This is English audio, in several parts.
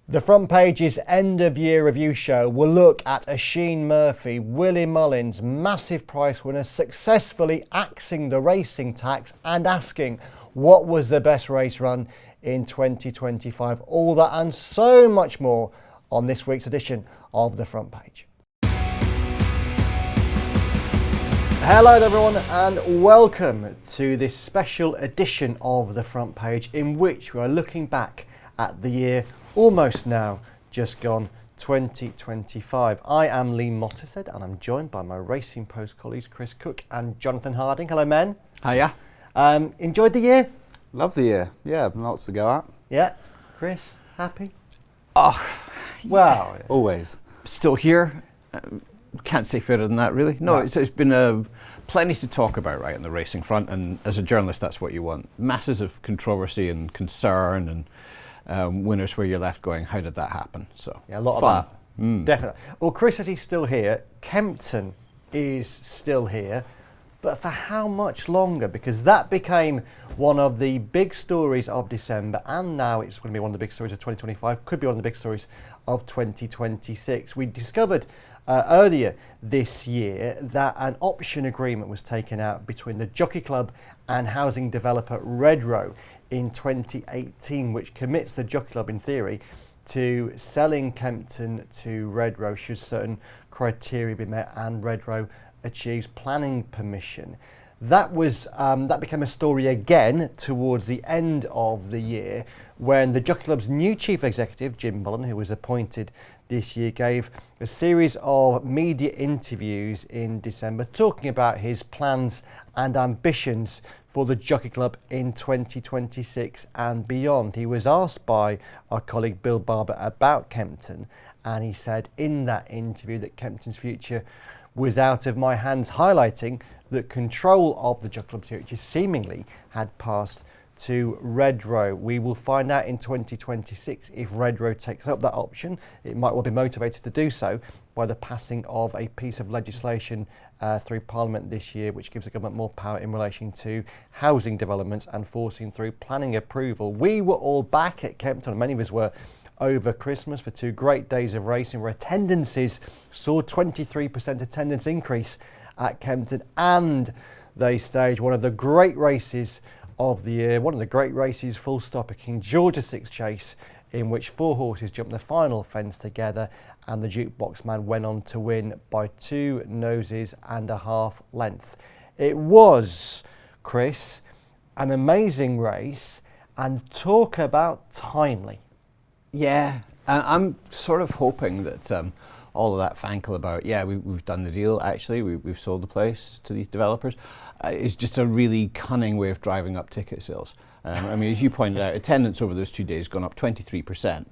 The Front Page's end-of-year review show will look at Oisin Murphy, Willie Mullins, massive prize winner, successfully axing the racing tax and asking what was the best race run in 2025. All that and so much more on this week's edition of The Front Page. Hello everyone and welcome to this special edition of The Front Page in which we are looking back at the year almost now just gone, 2025. I am Lee Mottershead and I'm joined by my Racing Post colleagues Chris Cook and Jonathan Harding. Hello men. Hiya. Enjoyed the year? Love the year. Yeah, lots to go at. Yeah. Chris, happy? Oh, well, yeah. Always. Still here. Can't say further than that, really. No, it's been plenty to talk about, right, on the racing front, and as a journalist, that's what you want. Masses of controversy and concern, and winners where you're left going, how did that happen? So yeah, a lot fun. of that. Definitely. Well, Chris says he's still here. Kempton is still here. But for how much longer? Because that became one of the big stories of December, and now it's going to be one of the big stories of 2025, could be one of the big stories of 2026. We discovered earlier this year that an option agreement was taken out between the Jockey Club and housing developer Redrow in 2018, which commits the Jockey Club, in theory, to selling Kempton to Redrow should certain criteria be met and Redrow achieves planning permission. That became a story again towards the end of the year when the Jockey Club's new chief executive, Jim Mullen, who was appointed this year, gave a series of media interviews in December talking about his plans and ambitions for the Jockey Club in 2026 and beyond. He was asked by our colleague Bill Barber about Kempton, and he said in that interview that Kempton's future was out of my hands, highlighting that control of the Jockey Club's future seemingly had passed to Redrow. We will find out in 2026 if Redrow takes up that option. It might well be motivated to do so by the passing of a piece of legislation through Parliament this year, which gives the government more power in relation to housing developments and forcing through planning approval. We were all back at Kempton, many of us were, over Christmas for 2 great days of racing where attendances saw 23% attendance increase at Kempton, and they staged one of the great races of the year, one of the great races full stop, a King George VI chase in which 4 horses jumped the final fence together and the jukebox man went on to win by 2 noses and a half length. It was, Chris, an amazing race, and talk about timely. Yeah, I'm sort of hoping that all of that fankle about, we've done the deal, actually, we've sold the place to these developers, is just a really cunning way of driving up ticket sales. I mean, as you pointed out, attendance over those 2 days gone up 23%.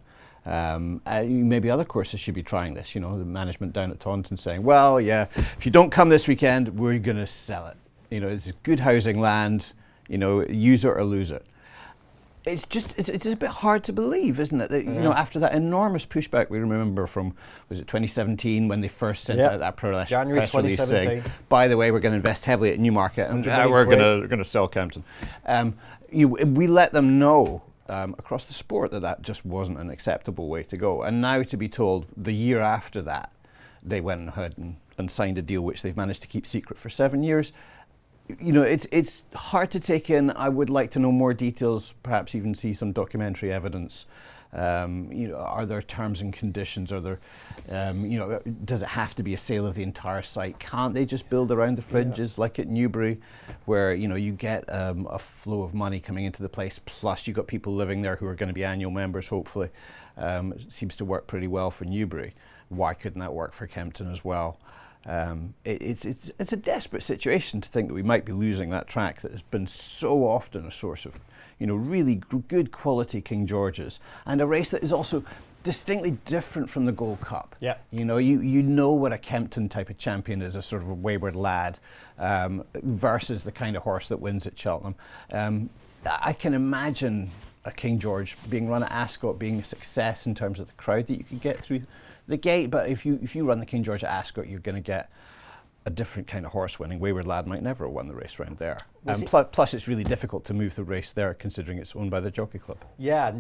Maybe other courses should be trying this, you know, the management down at Taunton saying, well, yeah, if you don't come this weekend, we're going to sell it. You know, it's good housing land, you know, use it or lose it. It's a bit hard to believe, isn't it? That, you know, after that enormous pushback we remember from, was it 2017 when they first sent out that press release saying, by the way, we're going to invest heavily at Newmarket and we're going to sell Kempton. We let them know across the sport that just wasn't an acceptable way to go. And now to be told the year after that they went ahead and signed a deal which they've managed to keep secret for 7 years. You know, it's hard to take in. I would like to know more details, perhaps even see some documentary evidence. You know, are there terms and conditions? Are there, you know, does it have to be a sale of the entire site? Can't they just build around the fringes like at Newbury, where, you know, you get a flow of money coming into the place, plus you've got people living there who are going to be annual members, hopefully. It seems to work pretty well for Newbury. Why couldn't that work for Kempton as well? It's a desperate situation to think that we might be losing that track that has been so often a source of, you know, really good quality King Georges, and a race that is also distinctly different from the Gold Cup. Yeah. You know, you know what a Kempton type of champion is, a sort of a wayward lad, versus the kind of horse that wins at Cheltenham. I can imagine a King George being run at Ascot being a success in terms of the crowd that you could get through the gate, but if you run the King George at Ascot, you're going to get a different kind of horse winning. Wayward Lad might never have won the race round there. Plus, it's really difficult to move the race there, considering it's owned by the Jockey Club. Yeah,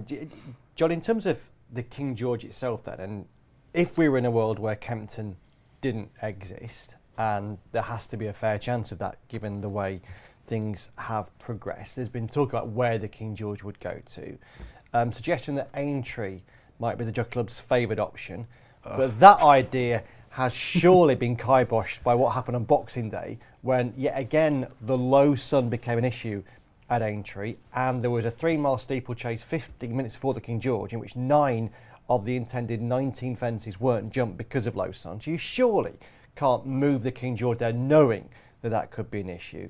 John, in terms of the King George itself then, and if we were in a world where Kempton didn't exist, and there has to be a fair chance of that given the way things have progressed, there's been talk about where the King George would go to. Suggestion that Aintree might be the Jockey Club's favoured option, but that idea has surely been kiboshed by what happened on Boxing Day, when yet again the low sun became an issue at Aintree, and there was a 3-mile steeplechase 15 minutes before the King George in which 9 of the intended 19 fences weren't jumped because of low sun. So you surely can't move the King George there knowing that that could be an issue.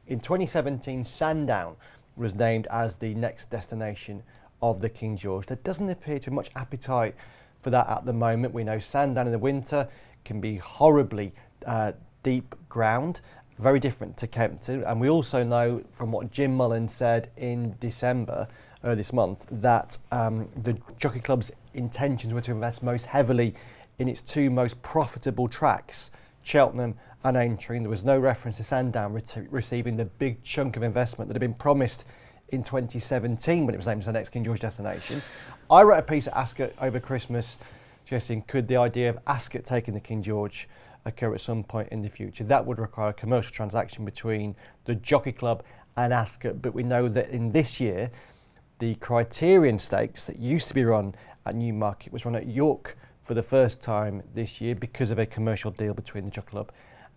In 2017, Sandown was named as the next destination of the King George. There doesn't appear to be much appetite for that at the moment. We know Sandown in the winter can be horribly deep ground, very different to Kempton. And we also know from what Jim Mullins said in December this month that the Jockey Club's intentions were to invest most heavily in its 2 most profitable tracks, Cheltenham and Aintree. And there was no reference to Sandown receiving the big chunk of investment that had been promised in 2017 when it was named as the next King George destination. I wrote a piece at Ascot over Christmas suggesting could the idea of Ascot taking the King George occur at some point in the future. That would require a commercial transaction between the Jockey Club and Ascot, but we know that in this year the Criterion Stakes that used to be run at Newmarket was run at York for the first time this year because of a commercial deal between the Jockey Club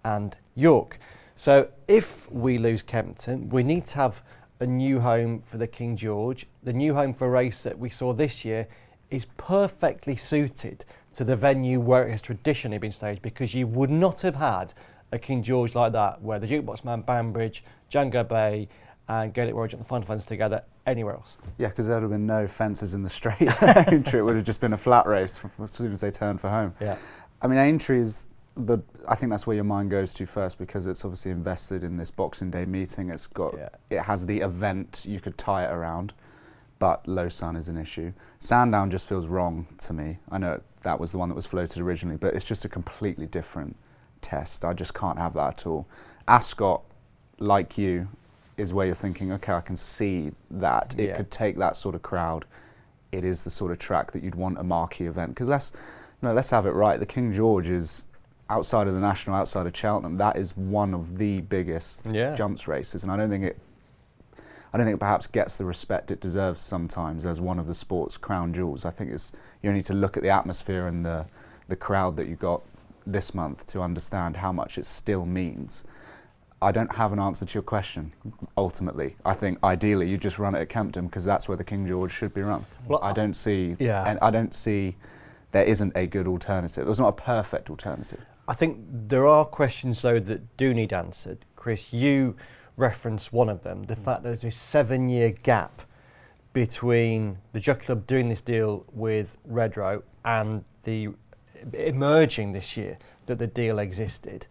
and York. So if we lose Kempton, we need to have a new home for the King George. The new home for a race that we saw this year is perfectly suited to the venue where it has traditionally been staged, because you would not have had a King George like that where the Jukebox Man, Banbridge, Django Bay and Gaelic Road and the Final Fence together anywhere else. Yeah, because there would have been no fences in the straight. Aintree, it would have just been a flat race as soon as they turned for home. Yeah. I mean, Aintree is I think that's where your mind goes to first, because it's obviously invested in this Boxing Day meeting. It's got, it has the event you could tie it around, but low sun is an issue. Sandown just feels wrong to me. I know that was the one that was floated originally, but it's just a completely different test. I just can't have that at all. Ascot, like you, is where you're thinking, okay, I can see that it could take that sort of crowd. It is the sort of track that you'd want a marquee event, because let's have it right. The King George is, outside of the National, outside of Cheltenham, that is one of the biggest jumps races, and I don't think it perhaps gets the respect it deserves sometimes as one of the sport's crown jewels. I think you need to look at the atmosphere and the crowd that you got this month to understand how much it still means. I don't have an answer to your question, ultimately. I think ideally you just run it at Kempton, because that's where the King George should be run. Well, I don't see there isn't a good alternative. There's not a perfect alternative. I think there are questions, though, that do need answered. Chris, you referenced one of them, the fact that there's a 7-year gap between the Jockey Club doing this deal with Redrow and the emerging this year that the deal existed.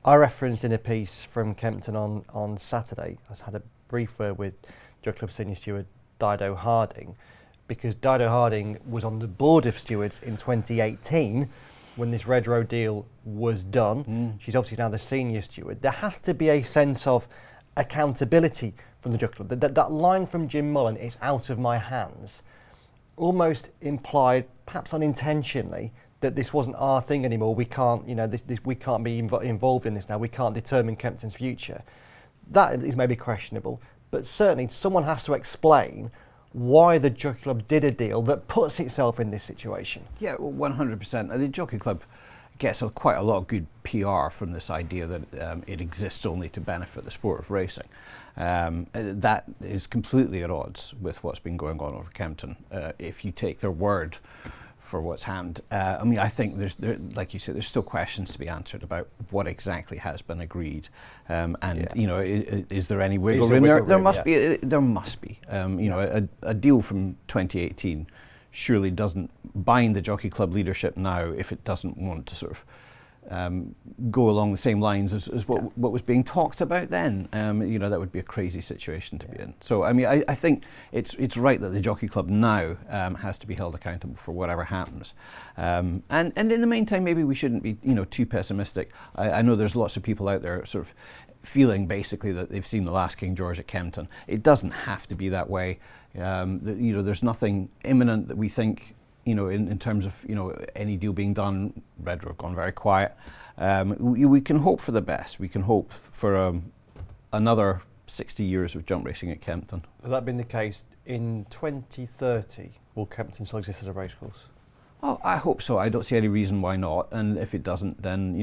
I referenced in a piece from Kempton on Saturday, I had a brief word with Jockey Club senior steward Dido Harding, because Dido Harding was on the board of stewards in 2018 when this Redrow deal was done. She's obviously now the senior steward. There has to be a sense of accountability from the Jockey Club. That line from Jim Mullen, "it's out of my hands," almost implied, perhaps unintentionally, that this wasn't our thing anymore. We can't, we can't be involved in this now. We can't determine Kempton's future. That is maybe questionable, but certainly someone has to explain why the Jockey Club did a deal that puts itself in this situation. Yeah, well, 100%. The Jockey Club gets quite a lot of good PR from this idea that it exists only to benefit the sport of racing. That is completely at odds with what's been going on over Kempton. If you take their word for what's happened, I mean, I think like you said, there's still questions to be answered about what exactly has been agreed, is there any wiggle room there? There must be. There must be. A deal from 2018 surely doesn't bind the Jockey Club leadership now if it doesn't want to sort of go along the same lines as what was being talked about then. That would be a crazy situation to be in. So I mean, I think it's right that the Jockey Club now has to be held accountable for whatever happens. And in the meantime, maybe we shouldn't be too pessimistic. I know there's lots of people out there sort of feeling basically that they've seen the last King George at Kempton. It doesn't have to be that way. There's nothing imminent that we think in terms of any deal being done, Redrow have gone very quiet. We can hope for the best. We can hope for another 60 years of jump racing at Kempton. Has that been the case in 2030? Will Kempton still exist as a racecourse? Oh, I hope so. I don't see any reason why not. And if it doesn't, then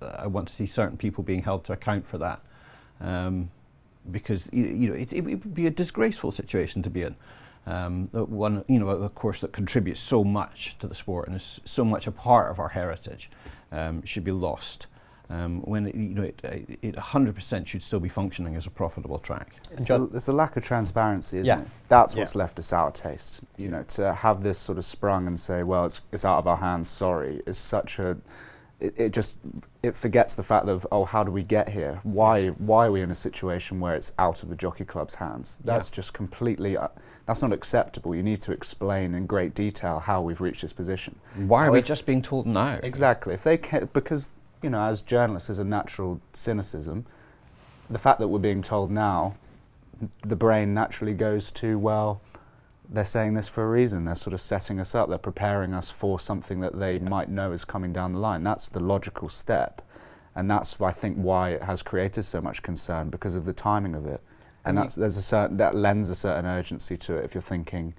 I want to see certain people being held to account for that, because it would be a disgraceful situation to be in. One, a course that contributes so much to the sport and is so much a part of our heritage, should be lost. When it 100% should still be functioning as a profitable track. There's a lack of transparency, isn't it? That's what's left a sour taste. To have this sort of sprung and say, well, it's out of our hands, sorry, is such a... It forgets the fact of, how do we get here? Why are we in a situation where it's out of the Jockey Club's hands? That's just completely... that's not acceptable. You need to explain in great detail how we've reached this position. Why are we just being told now? Exactly. If they because... as journalists, there's a natural cynicism. The fact that we're being told now, the brain naturally goes to, well, they're saying this for a reason. They're sort of setting us up. They're preparing us for something that they might know is coming down the line. That's the logical step. And that's, I think, why it has created so much concern, because of the timing of it. And that lends a certain urgency to it. If you're thinking,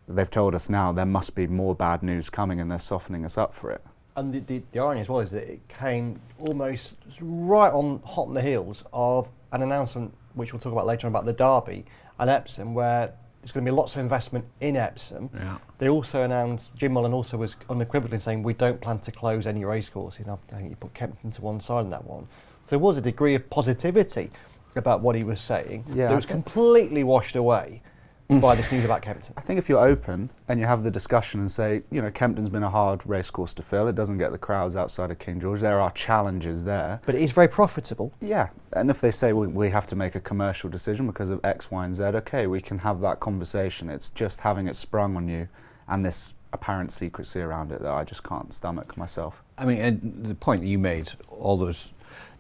they've told us now, there must be more bad news coming, and they're softening us up for it. And the irony as well is that it came almost right on hot on the heels of an announcement, which we'll talk about later on, about the Derby and Epsom, where there's going to be lots of investment in Epsom. Yeah. They also announced, Jim Mullen also was unequivocally saying, we don't plan to close any racecourses. I think he put Kempton to one side on that one. So there was a degree of positivity about what he was saying that was completely washed away by this news about Kempton. I think if you're open and you have the discussion and say, Kempton's been a hard racecourse to fill, it doesn't get the crowds outside of King George, there are challenges there. But it is very profitable. Yeah, and if they say we have to make a commercial decision because of X, Y and Z, okay, we can have that conversation. It's just having it sprung on you and this apparent secrecy around it that I just can't stomach myself. I mean, and the point that you made, all those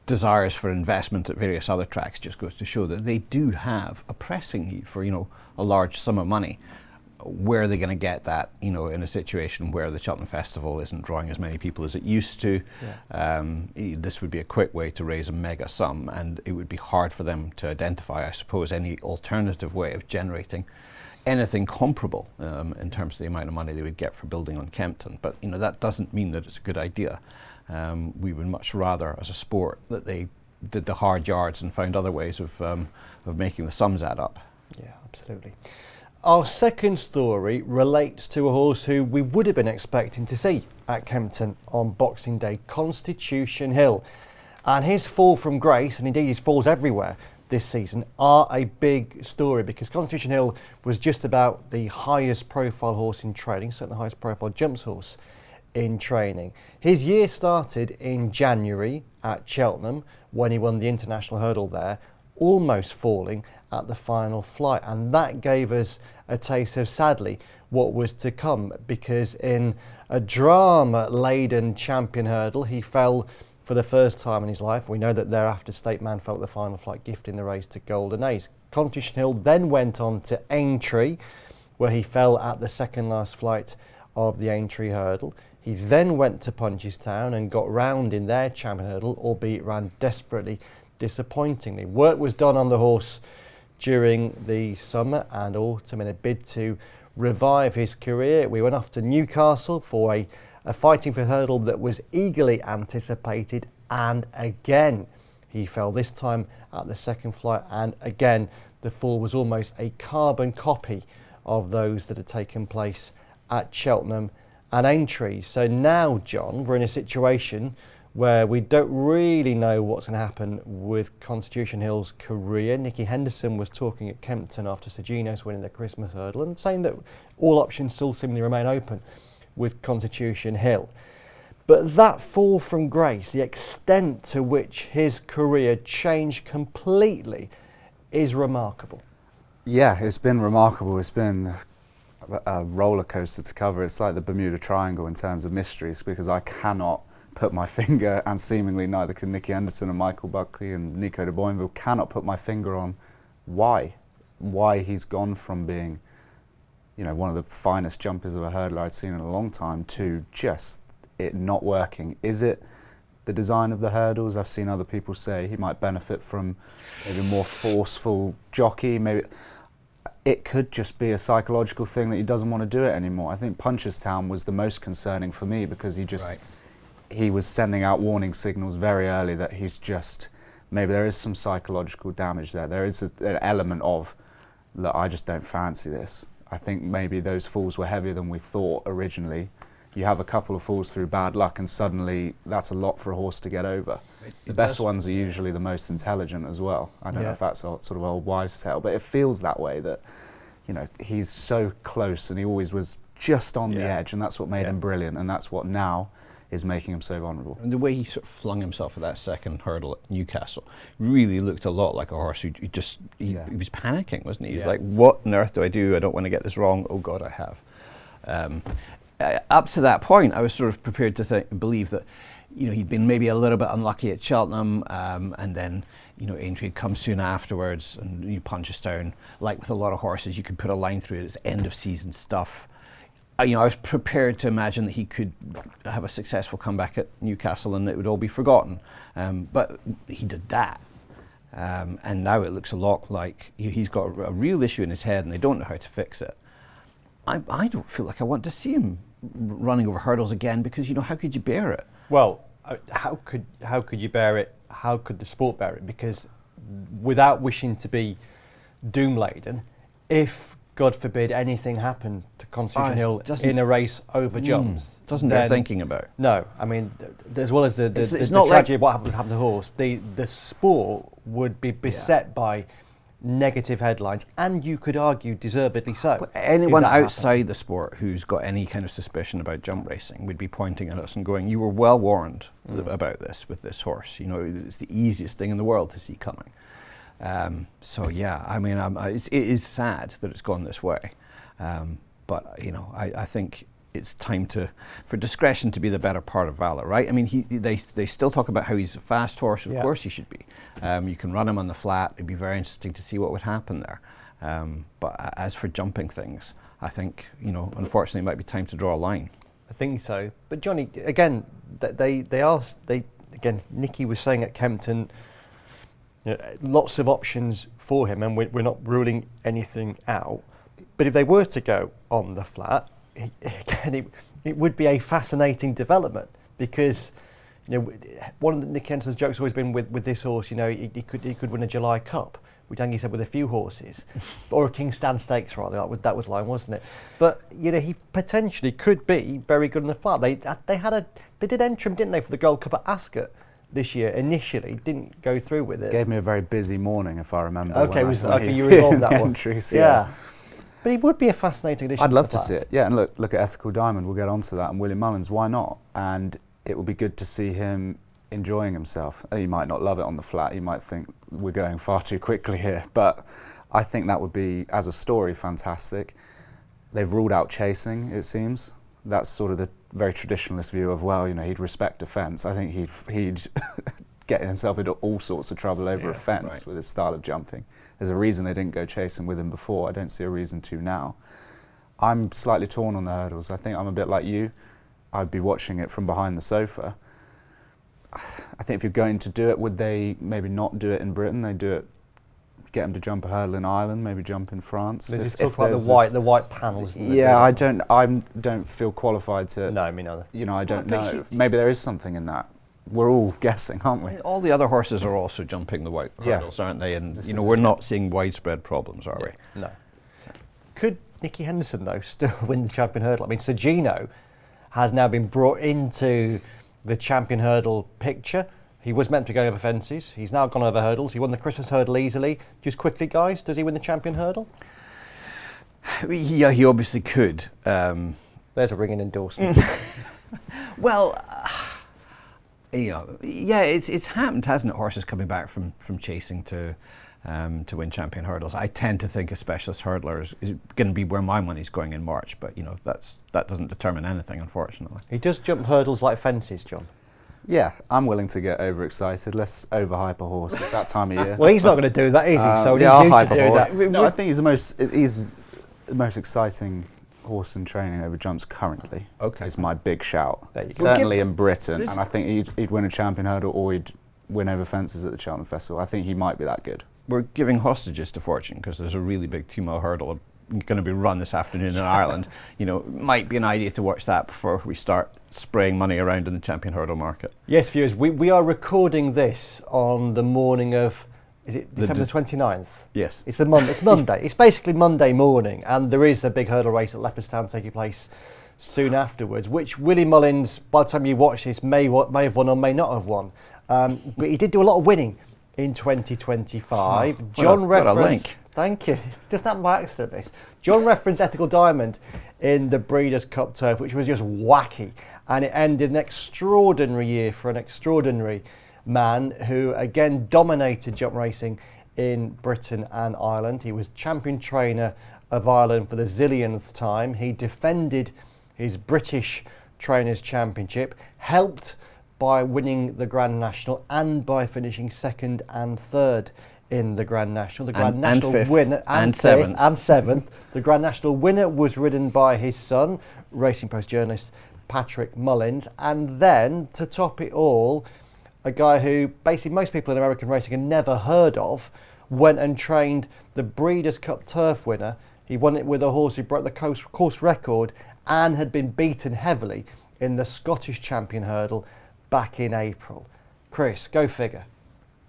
desires for investment at various other tracks, just goes to show that they do have a pressing need for, a large sum of money. Where are they going to get that, in a situation where the Cheltenham Festival isn't drawing as many people as it used to? Yeah. This would be a quick way to raise a mega sum, and it would be hard for them to identify, I suppose, any alternative way of generating anything comparable in terms of the amount of money they would get for building on Kempton. But that doesn't mean that it's a good idea. We would much rather, as a sport, that they did the hard yards and found other ways of making the sums add up. Yeah, absolutely. Our second story relates to a horse who we would have been expecting to see at Kempton on Boxing Day, Constitution Hill. And his fall from grace, and indeed his falls everywhere this season, are a big story, because Constitution Hill was just about the highest profile horse in training, certainly the highest profile jumps horse in training. His year started in January at Cheltenham when he won the international hurdle there, almost falling at the final flight, and that gave us a taste of, sadly, what was to come, because in a drama-laden champion hurdle he fell for the first time in his life. We know that thereafter State Man fell at the final flight, gifting the race to Golden Ace. Constitution Hill then went on to Aintree, where he fell at the second last flight of the Aintree hurdle. He then went to Punchestown and got round in their champion hurdle, albeit ran desperately disappointingly. Work was done on the horse during the summer and autumn in a bid to revive his career. We went off to Newcastle for a fighting for hurdle that was eagerly anticipated, and again he fell, this time at the second flight, and again the fall was almost a carbon copy of those that had taken place at Cheltenham and Aintree. So now, John, we're in a situation where we don't really know what's going to happen with Constitution Hill's career. Nicky Henderson was talking at Kempton after Sir Gino's winning the Christmas hurdle and saying that all options still seemingly remain open with Constitution Hill. But that fall from grace, the extent to which his career changed completely, is remarkable. Yeah, it's been remarkable. It's been a roller coaster to cover. It's like the Bermuda Triangle in terms of mysteries, because I cannot put my finger, and seemingly neither can Nicky Henderson and Michael Buckley and Nico de Boinville, cannot put my finger on why he's gone from being one of the finest jumpers of a hurdler I'd seen in a long time, to just it not working. Is it the design of the hurdles? I've seen other people say he might benefit from maybe a more forceful jockey. Maybe it could just be a psychological thing that he doesn't want to do it anymore. I think Punchestown was the most concerning for me, because he was sending out warning signals very early that maybe there is some psychological damage there. There is an element of, look, I just don't fancy this. I think maybe those falls were heavier than we thought originally. You have a couple of falls through bad luck and suddenly that's a lot for a horse to get over. The best ones are usually the most intelligent as well. I don't know if that's a sort of old wives' tale, but it feels that way, that he's so close and he always was just on the edge, and that's what made him brilliant, and that's what now is making him so vulnerable. And the way he sort of flung himself at that second hurdle at Newcastle really looked a lot like a horse who he was panicking, wasn't he? He was like, what on earth do? I don't want to get this wrong. Oh God, I have. Up to that point, I was sort of prepared to believe that, he'd been maybe a little bit unlucky at Cheltenham, and then, Aintree comes soon afterwards, and he punches down. Like with a lot of horses, you could put a line through it. It's end of season stuff. I was prepared to imagine that he could have a successful comeback at Newcastle and it would all be forgotten. But he did that. And now it looks a lot like he's got a real issue in his head and they don't know how to fix it. I don't feel like I want to see him running over hurdles again, because how could you bear it? Well, how could you bear it? How could the sport bear it? Because without wishing to be doom laden, if God forbid anything happened to Constitution Hill in a race over jumps, doesn't bear thinking about. No, I mean, as well as the not tragedy of what happened to the horse, the sport would be beset by negative headlines, and you could argue deservedly so. But anyone outside the sport who's got any kind of suspicion about jump racing would be pointing at us and going, you were well warned about this with this horse. It's the easiest thing in the world to see coming. So yeah, I mean, it is sad that it's gone this way, but I think it's time for discretion to be the better part of valor, right? I mean, they still talk about how he's a fast horse. Of course he should be. You can run him on the flat. It'd be very interesting to see what would happen there. But as for jumping things, I think unfortunately, it might be time to draw a line. I think so. But Johnny, again, Nicky was saying at Kempton, lots of options for him, and we're not ruling anything out. But if they were to go on the flat, it would be a fascinating development, because one of Nick Kenson's jokes has always been with this horse. He could win a July Cup, which Angie said with a few horses, or a King Stan Stakes rather. That was line, wasn't it? But he potentially could be very good in the flat. They did enter him, didn't they, for the Gold Cup at Ascot this year initially, didn't go through with it. Gave me a very busy morning, if I remember. Okay, you were involved in that one. Entries, yeah. But he would be a fascinating addition. I'd love to see it. Yeah, and look at Ethical Diamond. We'll get onto that. And Willie Mullins, why not? And it would be good to see him enjoying himself. He might not love it on the flat. He might think we're going far too quickly here. But I think that would be, as a story, fantastic. They've ruled out chasing, it seems. That's sort of the very traditionalist view of, he'd respect a fence. I think he'd get himself into all sorts of trouble over a fence with his style of jumping. There's a reason they didn't go chasing with him before. I don't see a reason to now. I'm slightly torn on the hurdles. I think I'm a bit like you. I'd be watching it from behind the sofa. I think if you're going to do it, would they maybe not do it in Britain? They do it, get him to jump a hurdle in Ireland, maybe jump in France. There's talk about the white panels. Yeah, I don't feel qualified to. No, me neither. I don't know. Maybe there is something in that. We're all guessing, aren't we? All the other horses are also jumping the white hurdles, aren't they? And we're not seeing widespread problems, are we? No. Could Nicky Henderson though still win the champion hurdle? I mean, Sergino has now been brought into the champion hurdle picture. He was meant to be going over fences. He's now gone over hurdles. He won the Christmas hurdle easily. Just quickly, guys, does he win the champion hurdle? Yeah, he obviously could. There's a ringing endorsement. Well. It's happened, hasn't it? Horses coming back from chasing to win champion hurdles. I tend to think a specialist hurdler is going to be where my money's going in March, but that doesn't determine anything, unfortunately. He does jump hurdles like fences, John. Yeah, I'm willing to get overexcited. Let's overhype a horse. It's that time of year. Well, he's not going to do that, is he? So I'll hype a horse. No, I think he's the most exciting horse in training over jumps currently. Okay. Is my big shout. There you go. Certainly in Britain, and I think he'd win a champion hurdle or he'd win over fences at the Cheltenham Festival. I think he might be that good. We're giving hostages to fortune because there's a really big 2-mile hurdle going to be run this afternoon in Ireland. You know, might be an idea to watch that before we start spraying money around in the champion hurdle market. Yes, viewers, we are recording this on the morning of, is it December the 29th? Yes. It's Monday. It's basically Monday morning, and there is a big hurdle race at Leopardstown taking place soon afterwards, which Willie Mullins, by the time you watch this, may have won or may not have won. But he did do a lot of winning in 2025. What a link. Thank you. It's just happened by accident, this. John referenced Ethical Diamond in the Breeders' Cup Turf, which was just wacky. And it ended an extraordinary year for an extraordinary man who, again, dominated jump racing in Britain and Ireland. He was champion trainer of Ireland for the zillionth time. He defended his British Trainers' Championship, helped by winning the Grand National and by finishing second and third in the Grand National. The Grand National winner and seventh. The Grand National winner was ridden by his son, Racing Post journalist Patrick Mullins, and then to top it all, a guy who basically most people in American racing had never heard of, went and trained the Breeders' Cup Turf winner. He won it with a horse who broke the course record and had been beaten heavily in the Scottish Champion Hurdle back in April. Chris, go figure.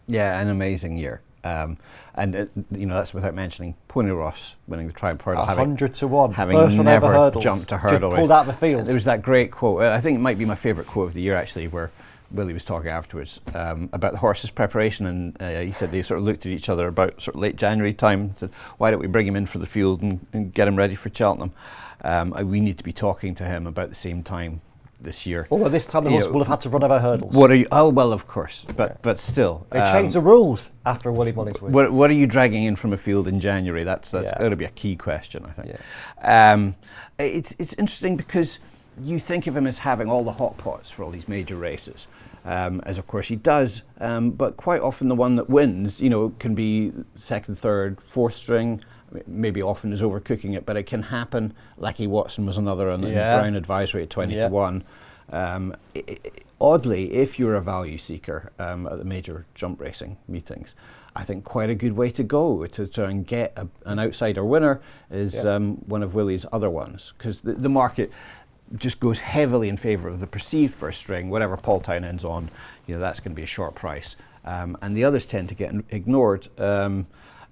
Yeah, an amazing year. You know, that's without mentioning Pony Ross winning the Triumph Hurdle. 100 to 1. Having First one never over hurdles. jumped a hurdle. Just pulled out of the field. There was that great quote, I think it might be my favourite quote of the year actually, where Willie was talking afterwards about the horse's preparation, and he said they sort of looked at each other about sort of late January time and said, why don't we bring him in for the field and get him ready for Cheltenham? We need to be talking to him about the same time this year. Although this time the horse will have had to run over hurdles. What are you? Oh well, of course, but still, they changed the rules after Willie Mullins win. What are you dragging in from a field in January? That's got to be a key question, I think. Yeah. It's interesting because you think of him as having all the hot pots for all these major races, as of course he does. But quite often the one that wins, you know, can be second, third, fourth string. Maybe often is overcooking it, but it can happen. Lecky Watson was another on the Brown Advisory at 20 to 1. Oddly, if you're a value seeker at the major jump racing meetings, I think quite a good way to go to try and get an outsider winner is one of Willie's other ones, because the market just goes heavily in favour of the perceived first string. Whatever Paul Town ends on, you know, that's going to be a short price, and the others tend to get ignored.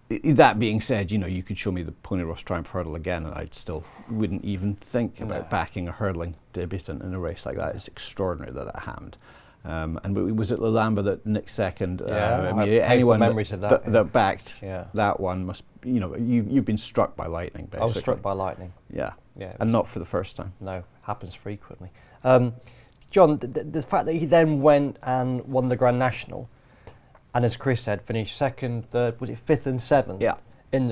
That being said, you know, you could show me the Pony Ross Triumph Hurdle again and I still wouldn't even think about backing a hurdling debutant in a race like that. It's extraordinary that happened. And was it Lalamba that nicked second? Yeah, I mean, anyone that backed that one must, you know, you've been struck by lightning, basically. I was struck by lightning. Yeah, and not for the first time. No, happens frequently. John, the fact that he then went and won the Grand National, and as Chris said, finished second, third, was it fifth and seventh? Yeah.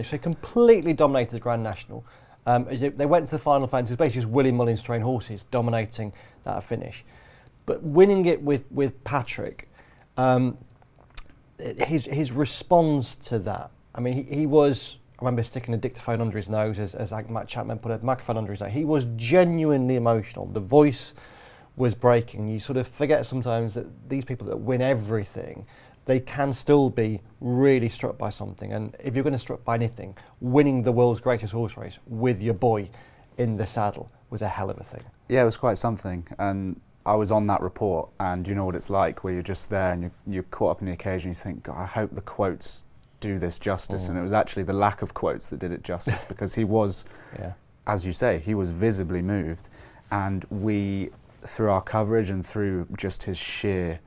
So completely dominated the Grand National. They went to the final fence. It was basically just Willie Mullins trained horses dominating that finish. But winning it with Patrick, his response to that, I mean, he was, I remember sticking a dictaphone under his nose as Matt Chapman put a microphone under his nose. He was genuinely emotional. The voice was breaking. You sort of forget sometimes that these people that win everything, they can still be really struck by something. And if you're going to struck by anything, winning the world's greatest horse race with your boy in the saddle was a hell of a thing. Yeah, it was quite something. And I was on that report, and you know what it's like, where you're just there and you're caught up in the occasion. You think, God, I hope the quotes do this justice. And it was actually the lack of quotes that did it justice, because he was, as you say, he was visibly moved. And we, through our coverage and through just his sheer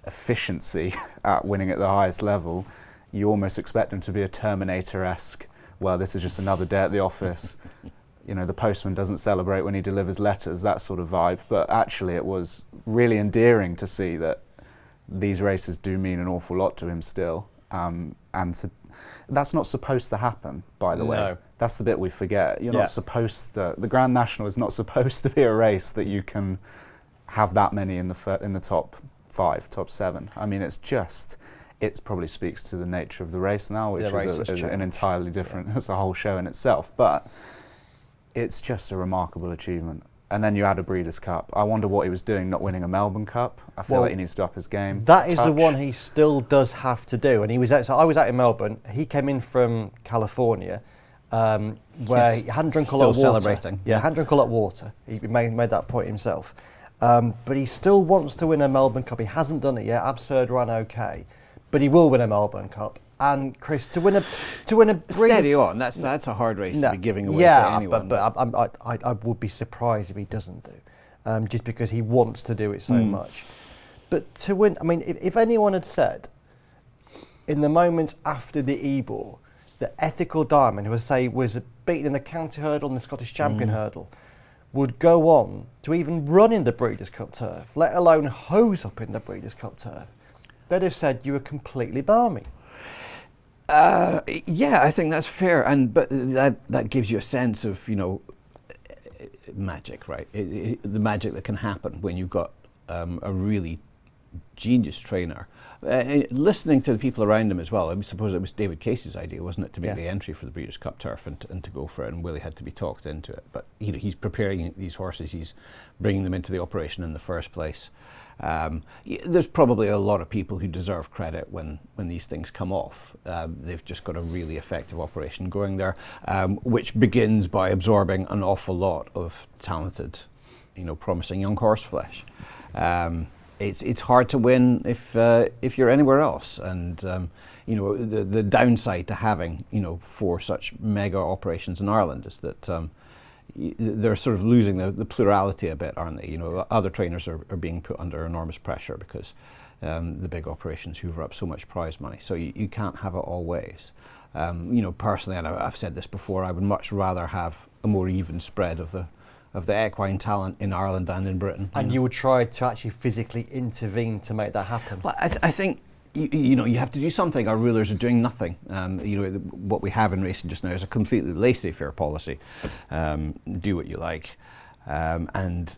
efficiency at winning at the highest level, you almost expect him to be a Terminator-esque, well, this is just another day at the office. You know, the postman doesn't celebrate when he delivers letters, that sort of vibe. But actually it was really endearing to see that these races do mean an awful lot to him still. That's not supposed to happen, by the way. That's the bit we forget. You're not supposed to, the Grand National is not supposed to be a race that you can have that many in the top 5, top 7. I mean, it probably speaks to the nature of the race now, which is an entirely different, it's a whole show in itself. But it's just a remarkable achievement. And then you add a Breeders' Cup. I wonder what he was doing not winning a Melbourne Cup. I feel like he needs to up his game. That is the one he still does have to do. And he was so I was out in Melbourne. He came in from California, where he hadn't drunk a lot of water. Celebrating. Yeah, hadn't drunk a lot of water. He made that point himself. But he still wants to win a Melbourne Cup. He hasn't done it yet. Absurd ran okay, but he will win a Melbourne Cup. And Chris, to win a steady on. That's a hard race to be giving away to anyone. But I would be surprised if he doesn't do, just because he wants to do it so much. But to win, I mean, if anyone had said in the moments after the Ebor that Ethical Diamond, who was beaten in the county hurdle and the Scottish champion hurdle, would go on to even run in the Breeders' Cup turf, let alone hose up in the Breeders' Cup turf, they'd have said you were completely balmy. Yeah, I think that's fair, but that gives you a sense of magic, right? The magic that can happen when you've got a really genius trainer. Listening to the people around him as well. I suppose it was David Casey's idea, wasn't it, to make the entry for the Breeders' Cup turf and to go for it, and Willie had to be talked into it. But he's preparing these horses, he's bringing them into the operation in the first place. There's probably a lot of people who deserve credit when these things come off. They've just got a really effective operation going there, which begins by absorbing an awful lot of talented, promising young horse flesh. It's hard to win if you're anywhere else, and the downside to having 4 such mega operations in Ireland is that they're sort of losing the plurality a bit, aren't they? Other trainers are being put under enormous pressure because the big operations hoover up so much prize money. So you can't have it all ways. Personally, and I've said this before, I would much rather have a more even spread of the equine talent in Ireland and in Britain. And you would try to actually physically intervene to make that happen? Well, I think you have to do something. Our rulers are doing nothing. What we have in racing just now is a completely laissez-faire policy. Do what you like, and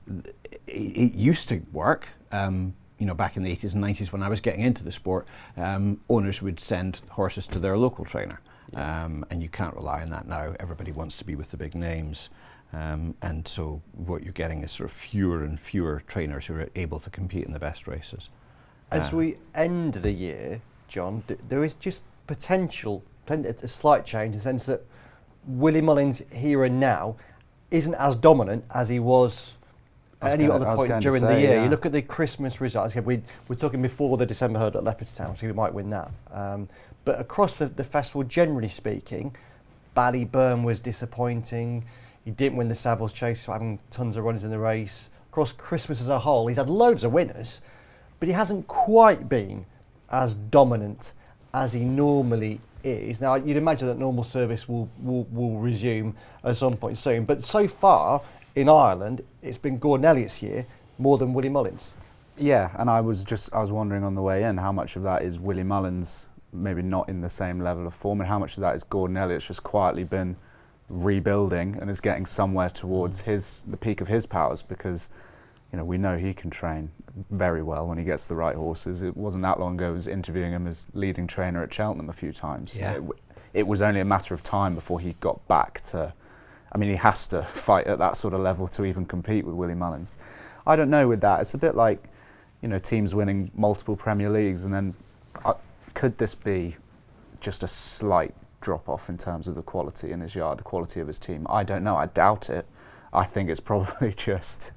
it used to work. Back in the 80s and 90s when I was getting into the sport, owners would send horses to their local trainer, and you can't rely on that now. Everybody wants to be with the big names. And so what you're getting is sort of fewer and fewer trainers who are able to compete in the best races. As we end the year, John, there is just potential, a slight change in the sense that Willie Mullins here and now isn't as dominant as he was at any other point during the year. You look at the Christmas results. We're talking before the December hurdle at Leopardstown, so he might win that. But across the festival, generally speaking, Ballyburn was disappointing. He didn't win the Savills Chase, having tons of runs in the race. Across Christmas as a whole, he's had loads of winners, but he hasn't quite been as dominant as he normally is. Now, you'd imagine that normal service will resume at some point soon, but so far in Ireland, it's been Gordon Elliott's year more than Willie Mullins. Yeah, and I was wondering on the way in how much of that is Willie Mullins maybe not in the same level of form, and how much of that is Gordon Elliott's just quietly been rebuilding and is getting somewhere towards the peak of his powers, because we know he can train very well when he gets the right horses. It wasn't that long ago I was interviewing him as leading trainer at Cheltenham a few times. Yeah. It was only a matter of time before he got back to, he has to fight at that sort of level to even compete with Willie Mullins. I don't know with that. It's a bit like, teams winning multiple Premier Leagues, and then could this be just a slight drop-off in terms of the quality in his yard, the quality of his team? I don't know. I doubt it. I think it's probably just...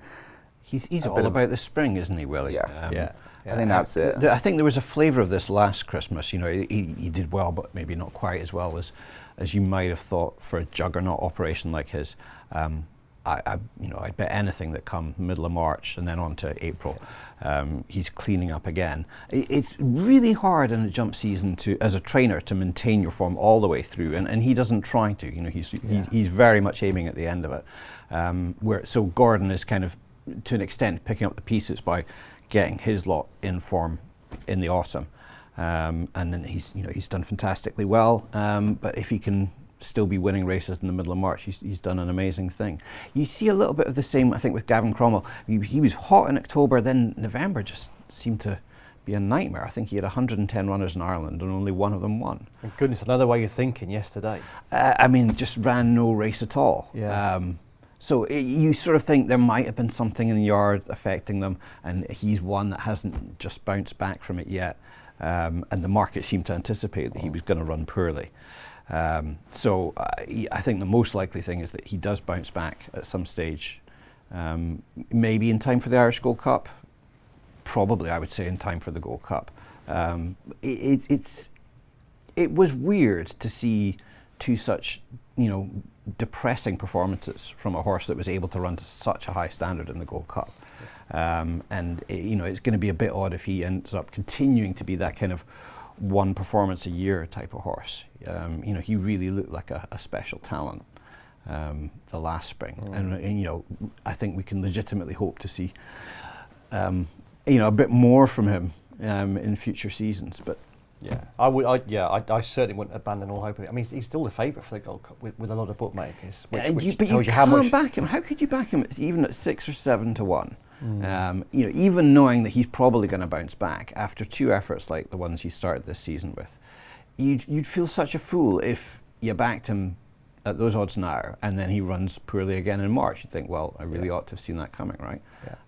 He's all about the spring, isn't he, Willie? Yeah. I think that's it. I think there was a flavour of this last Christmas. He did well, but maybe not quite as well as you might have thought for a juggernaut operation like his. I'd bet anything that come middle of March and then on to April, he's cleaning up again. It's really hard in a jump season as a trainer to maintain your form all the way through, and he doesn't try to. He's very much aiming at the end of it. So Gordon is kind of, to an extent, picking up the pieces by getting his lot in form in the autumn, and then he's done fantastically well. But if he can still be winning races in the middle of March, he's done an amazing thing. You see a little bit of the same, I think, with Gavin Cromwell. He was hot in October, then November just seemed to be a nightmare. I think he had 110 runners in Ireland and only one of them won. And goodness, another way of thinking yesterday. Just ran no race at all. Yeah. So you sort of think there might have been something in the yard affecting them, and he's one that hasn't just bounced back from it yet. And the market seemed to anticipate that he was going to run poorly. So I think the most likely thing is that he does bounce back at some stage, maybe in time for the Irish Gold Cup. Probably, I would say, in time for the Gold Cup. It was weird to see two such, depressing performances from a horse that was able to run to such a high standard in the Gold Cup. And it's going to be a bit odd if he ends up continuing to be that kind of one performance a year type of horse. He really looked like a special talent the last spring, and I think we can legitimately hope to see a bit more from him in future seasons. But yeah, I certainly wouldn't abandon all hope of it. I mean, he's still the favourite for the Gold Cup with a lot of bookmakers, which but tells you how can't much. back him. How could you back him even at 6 or 7 to 1? Even knowing that he's probably going to bounce back after 2 efforts like the ones he started this season with, you'd feel such a fool if you backed him at those odds now and then he runs poorly again in March. You'd think, well, I really ought to have seen that coming, right?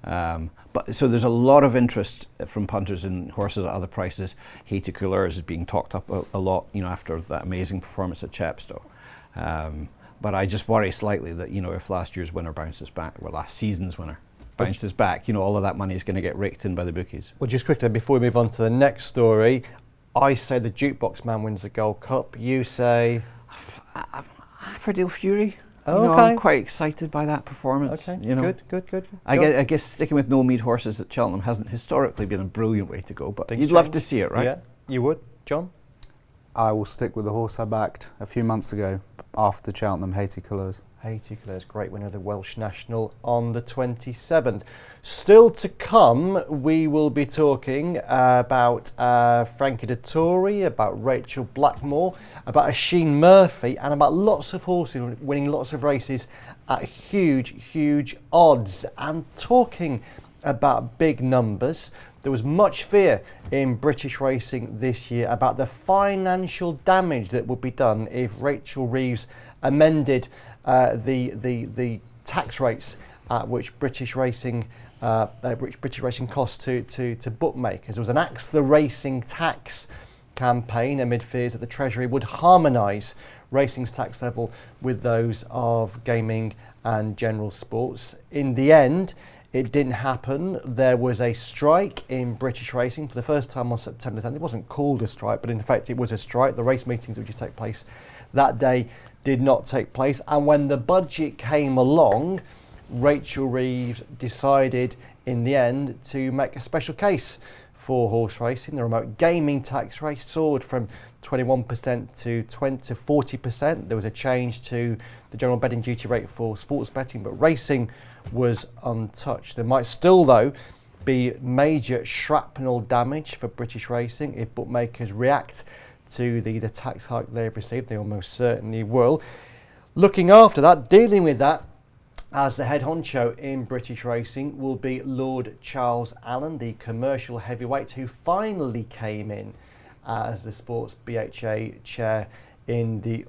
Yeah. But so there's a lot of interest from punters in horses at other prices. Hated Couleurs is being talked up a lot, after that amazing performance at Chepstow. But I just worry slightly that, if last year's winner bounces back, or last season's winner bounces back, all of that money is going to get raked in by the bookies. Well, just quickly, before we move on to the next story, I say the Jukebox Man wins the Gold Cup. You say? Furore Fury. Okay. I'm quite excited by that performance. Okay, good. I guess sticking with no mead horses at Cheltenham hasn't historically been a brilliant way to go, but you'd love to see it, right? Yeah, you would. John? I will stick with the horse I backed a few months ago after Cheltenham, Hated Couleurs. Hated Couleurs, great winner of the Welsh National on the 27th. Still to come, we will be talking about Frankie Dettori, about Rachael Blackmore, about Oisin Murphy, and about lots of horses winning lots of races at huge odds. And talking about big numbers, there was much fear in British racing this year about the financial damage that would be done if Rachel Reeves amended the tax rates at which British racing costs to bookmakers. There was an Axe the Racing tax campaign amid fears that the Treasury would harmonise racing's tax level with those of gaming and general sports. In the end, it didn't happen. There was a strike in British racing for the first time on September 10th. It wasn't called a strike, but in fact it was a strike. The race meetings which would take place that day did not take place. And when the budget came along, Rachel Reeves decided in the end to make a special case for horse racing. The remote gaming tax rate soared from 21% to 40%. There was a change to the general betting duty rate for sports betting, but racing was untouched. There might still, though, be major shrapnel damage for British racing if bookmakers react to the tax hike they've received. They almost certainly will. Looking after that, dealing with that, as the head honcho in British racing will be Lord Charles Allen, the commercial heavyweight who finally came in as the Sports BHA chair in the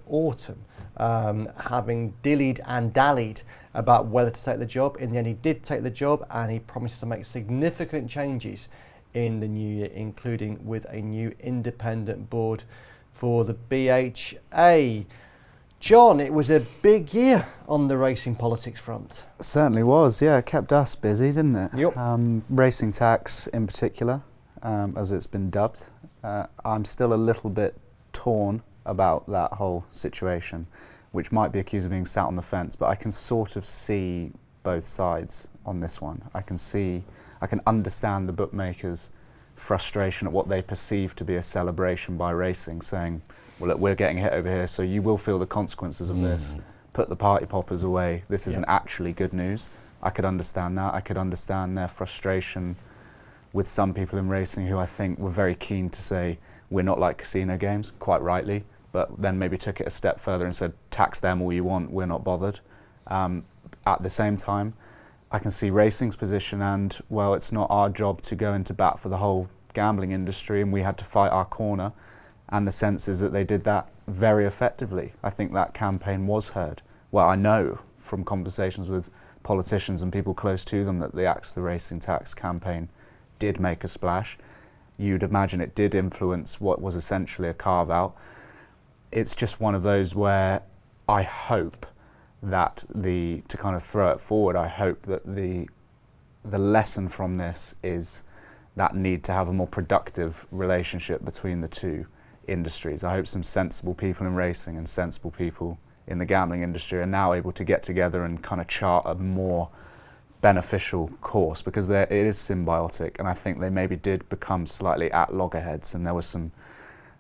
autumn, having dillied and dallied about whether to take the job. In the end, he did take the job, and he promises to make significant changes in the new year, including with a new independent board for the BHA. John, it was a big year on the racing politics front. Certainly was, yeah. It kept us busy, didn't it? Yep. Racing tax in particular, as it's been dubbed. I'm still a little bit torn about that whole situation, which might be accused of being sat on the fence, but I can sort of see both sides on this one. I can understand the bookmakers' frustration at what they perceive to be a celebration by racing, saying, well, look, we're getting hit over here, so you will feel the consequences of this. Put the party poppers away. This isn't actually good news. I could understand that. I could understand their frustration with some people in racing who I think were very keen to say, we're not like casino games, quite rightly, but then maybe took it a step further and said, tax them all you want, we're not bothered. At the same time, I can see racing's position and, well, it's not our job to go into bat for the whole gambling industry, and we had to fight our corner. And the sense is that they did that very effectively. I think that campaign was heard well, I know from conversations with politicians and people close to them that the Axe the Racing Tax campaign did make a splash. You'd imagine it did influence what was essentially a carve-out. It's just one of those where I hope that to kind of throw it forward, I hope that the lesson from this is that need to have a more productive relationship between the two industries. I hope some sensible people in racing and sensible people in the gambling industry are now able to get together and kind of chart a more beneficial course, because it is symbiotic, and I think they maybe did become slightly at loggerheads, and there was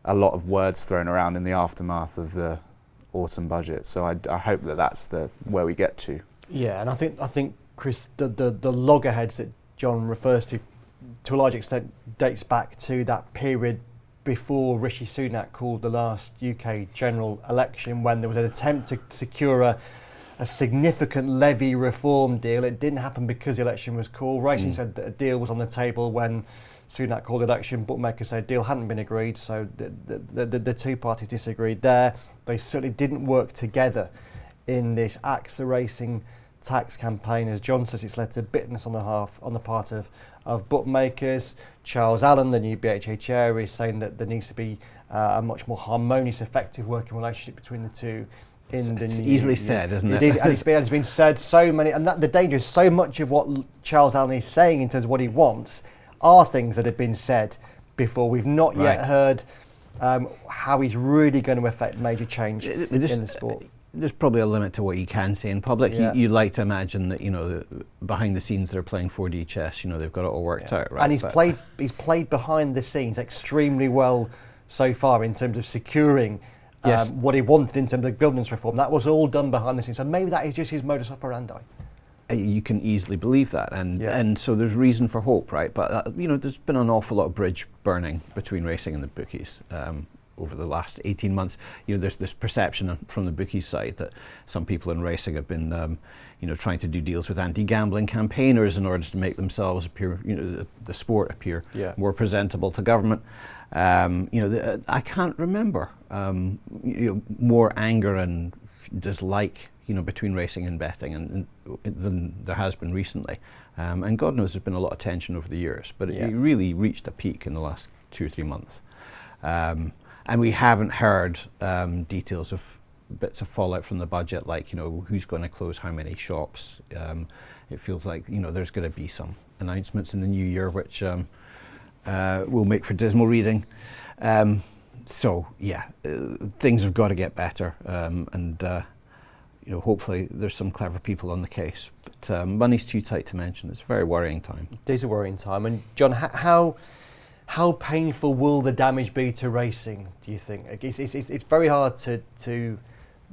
a lot of words thrown around in the aftermath of the autumn budget. So I hope that that's where we get to. Yeah, and I think Chris, the loggerheads that John refers to a large extent dates back to that period before Rishi Sunak called the last UK general election, when there was an attempt to secure a significant levy reform deal. It didn't happen because the election was called. Racing said that a deal was on the table when Sunak called the election. Bookmakers said a deal hadn't been agreed, so the two parties disagreed there. They certainly didn't work together in this Axe the Racing Tax campaign. As John says, it's led to bitterness on the part of bookmakers. Charles Allen, the new BHA chair, is saying that there needs to be a much more harmonious, effective working relationship between the two. It's easily said, isn't it? It is, and it's been said so many, and the danger is so much of what Charles Allen is saying in terms of what he wants are things that have been said before. We've not yet heard how he's really going to affect major change in the sport. There's probably a limit to what you can say in public. Yeah. You like to imagine that behind the scenes they're playing 4D chess. They've got it all worked out, right? And he's played behind the scenes extremely well so far in terms of securing what he wanted in terms of governance reform. That was all done behind the scenes. So maybe that is just his modus operandi. You can easily believe that, and so there's reason for hope, right? But there's been an awful lot of bridge burning between racing and the bookies over the last 18 months. There's this perception from the bookies side that some people in racing have been trying to do deals with anti-gambling campaigners in order to make themselves appear, the sport appear more presentable to government. I can't remember more anger and dislike between racing and betting than there has been recently. And God knows there's been a lot of tension over the years, but it really reached a peak in the last 2 or 3 months. And we haven't heard details of bits of fallout from the budget, like who's going to close how many shops. It feels like there's going to be some announcements in the new year which will make for dismal reading. Things have got to get better, and hopefully there's some clever people on the case. But money's too tight to mention. It's a very worrying time. It is a worrying time. And John, how painful will the damage be to racing, do you think? It's very hard to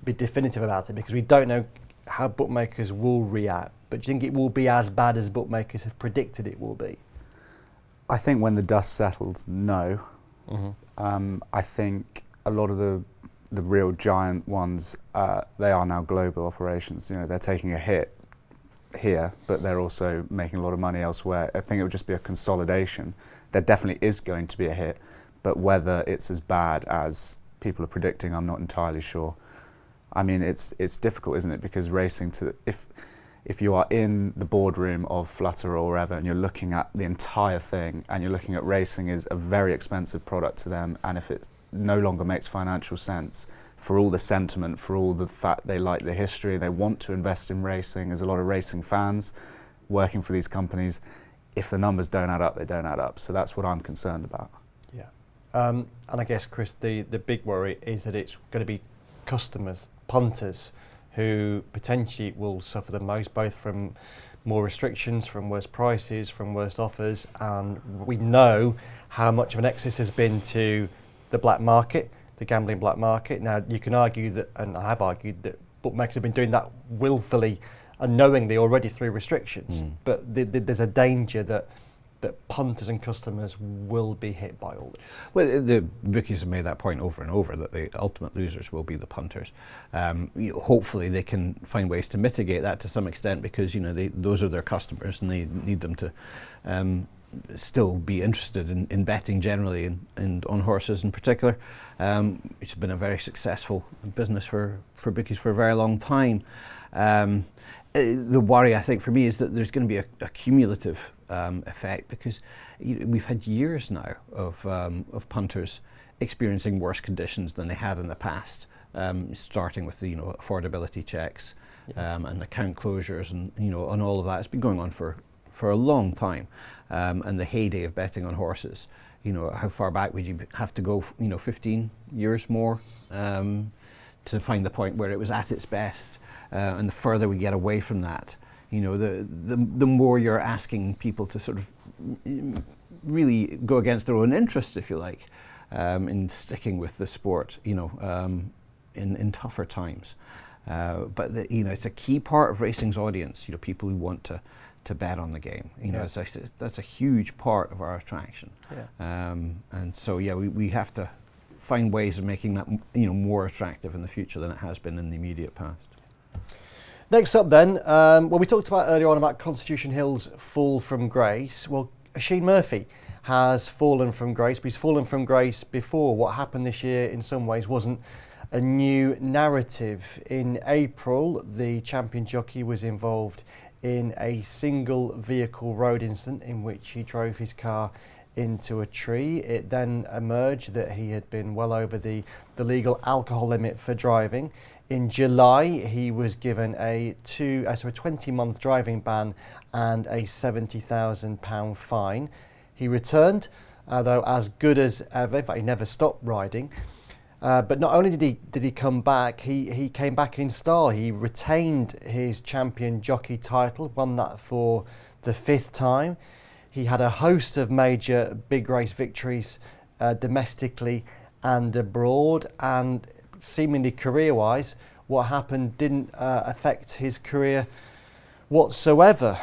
be definitive about it because we don't know how bookmakers will react. But do you think it will be as bad as bookmakers have predicted it will be? I think when the dust settles, no. Mm-hmm. I think a lot of the real giant ones, they are now global operations. They're taking a hit here, but they're also making a lot of money elsewhere. I think it would just be a consolidation. There definitely is going to be a hit, but whether it's as bad as people are predicting, I'm not entirely sure. I mean, it's difficult, isn't it? Because racing, if you are in the boardroom of Flutter or wherever and you're looking at the entire thing and you're looking at racing as a very expensive product to them, and if it no longer makes financial sense, for all the sentiment, for all the fact they like the history, they want to invest in racing, there's a lot of racing fans working for these companies. If the numbers don't add up, they don't add up. So that's what I'm concerned about. Yeah. And I guess, Chris, the big worry is that it's going to be customers, punters, who potentially will suffer the most, both from more restrictions, from worse prices, from worse offers. And we know how much of an excess has been to the black market, the gambling black market. Now, you can argue that, and I have argued, that bookmakers have been doing that willfully and knowingly already through restrictions. But there's a danger that that punters and customers will be hit by all this? Well, the bookies have made that point over and over, that the ultimate losers will be the punters. Hopefully they can find ways to mitigate that to some extent, because those are their customers and they need them to still be interested in betting generally and on horses in particular. It's been a very successful business for bookies for a very long time. The worry, I think, for me is that there's going to be a cumulative effect, because we've had years now of punters experiencing worse conditions than they had in the past, starting with the affordability checks and account closures and and all of that. It's been going on for a long time, and the heyday of betting on horses. How far back would you have to go? 15 years more to find the point where it was at its best. And the further we get away from that, the more you're asking people to sort of really go against their own interests, if you like, in sticking with the sport, in tougher times. But it's a key part of racing's audience. People who want to bet on the game. That's a huge part of our attraction. Yeah. And so we have to find ways of making that more attractive in the future than it has been in the immediate past. Next up then, we talked about earlier on about Constitution Hill's fall from grace. Well, Oisin Murphy has fallen from grace, but he's fallen from grace before. What happened this year in some ways wasn't a new narrative. In April, the champion jockey was involved in a single vehicle road incident in which he drove his car into a tree. It then emerged that he had been well over the legal alcohol limit for driving. In July, he was given a 20-month driving ban and a £70,000 fine. He returned, though as good as ever. In fact, he never stopped riding. But not only did he come back, he came back in style. He retained his champion jockey title, won that for the 5th time. He had a host of major big race victories domestically and abroad, and seemingly career-wise, what happened didn't affect his career whatsoever.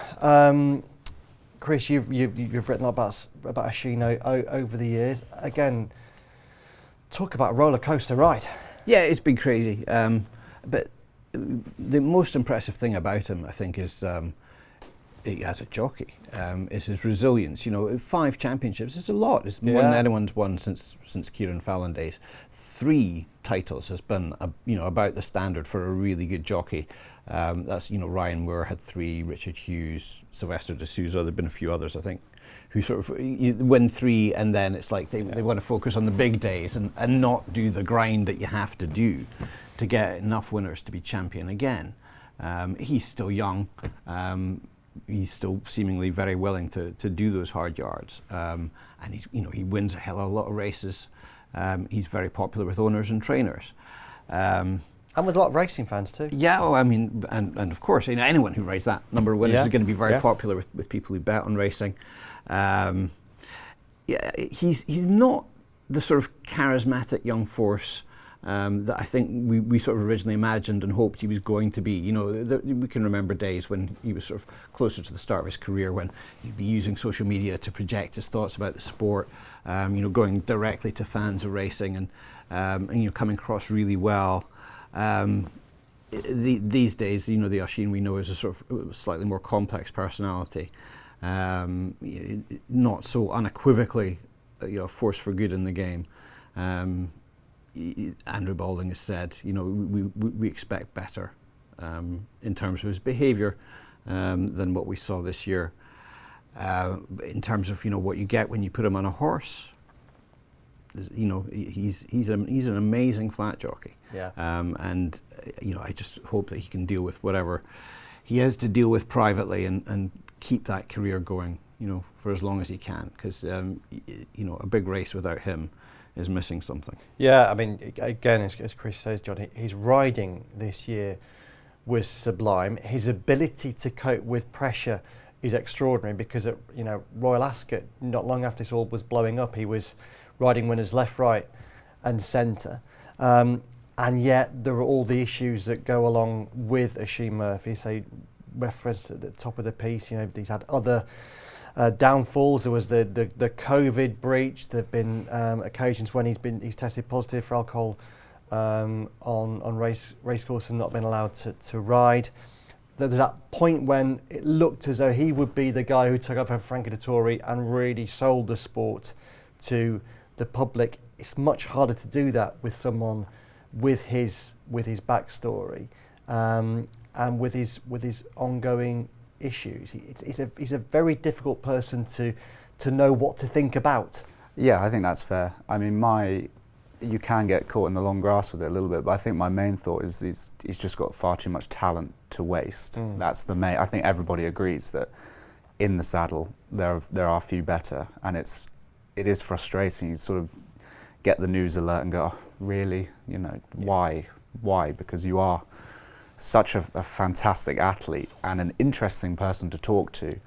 Chris, you've written a lot about Oisin over the years. Again, talk about a roller coaster ride. Yeah, it's been crazy. But the most impressive thing about him, I think, is as a jockey, is his resilience. 5 championships is a lot. It's more than anyone's won since Kieran Fallon days. 3 titles has been about the standard for a really good jockey. That's Ryan Moore had 3, Richard Hughes, Sylvester de Souza. There've been a few others, I think, who sort of win 3 and then it's like they want to focus on the big days and not do the grind that you have to do to get enough winners to be champion again. He's still young. He's still seemingly very willing to do those hard yards, and he wins a hell of a lot of races. He's very popular with owners and trainers, and with a lot of racing fans too. Yeah, well, I mean, and of course, anyone who rides that number of winners is going to be very popular with people who bet on racing. He's not the sort of charismatic young force that I think we sort of originally imagined and hoped he was going to be. We can remember days when he was sort of closer to the start of his career, when he'd be using social media to project his thoughts about the sport, going directly to fans of racing and coming across really well. These days, the Oisin we know is a sort of slightly more complex personality, not so unequivocally force for good in the game. Andrew Balding has said, we expect better in terms of his behaviour than what we saw this year. In terms of what you get when you put him on a horse, he's an amazing flat jockey. Yeah. And I just hope that he can deal with whatever he has to deal with privately and keep that career going, for as long as he can, because a big race without him is missing something. Yeah, I mean, again, as Chris says, John, his riding this year was sublime. His ability to cope with pressure is extraordinary, because at Royal Ascot, not long after this all was blowing up, he was riding winners left, right and centre. And yet there are all the issues that go along with Oisin Murphy. So referenced at the top of the piece, he's had other downfalls. There was the COVID breach. There've been occasions when he's tested positive for alcohol on race course and not been allowed to ride. There's that point when it looked as though he would be the guy who took over Frankie Dettori and really sold the sport to the public. It's much harder to do that with someone with his backstory and with his ongoing issues. He's a very difficult person to know what to think about. Yeah, I think that's fair. I mean, you can get caught in the long grass with it a little bit, but I think my main thought is he's just got far too much talent to waste. That's the main. I think everybody agrees that in the saddle there are a few better, and it is frustrating. You sort of get the news alert and go, oh, really? You know, why? Because you are such a fantastic athlete and an interesting person to talk to.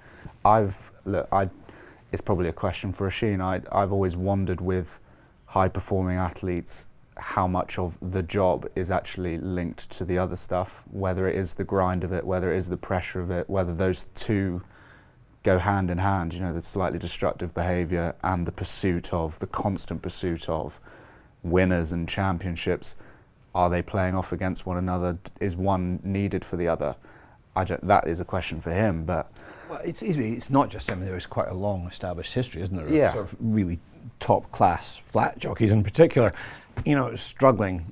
It's probably a question for Oisin. I've always wondered with high-performing athletes how much of the job is actually linked to the other stuff, whether it is the grind of it, whether it is the pressure of it, whether those two go hand in hand, you know, the slightly destructive behaviour and the constant pursuit of winners and championships. Are they playing off against one another? Is one needed for the other? That is a question for him, but... Well, it's not just him. There is quite a long established history, isn't there? Yeah. Of sort of really top-class flat jockeys in particular, you know, struggling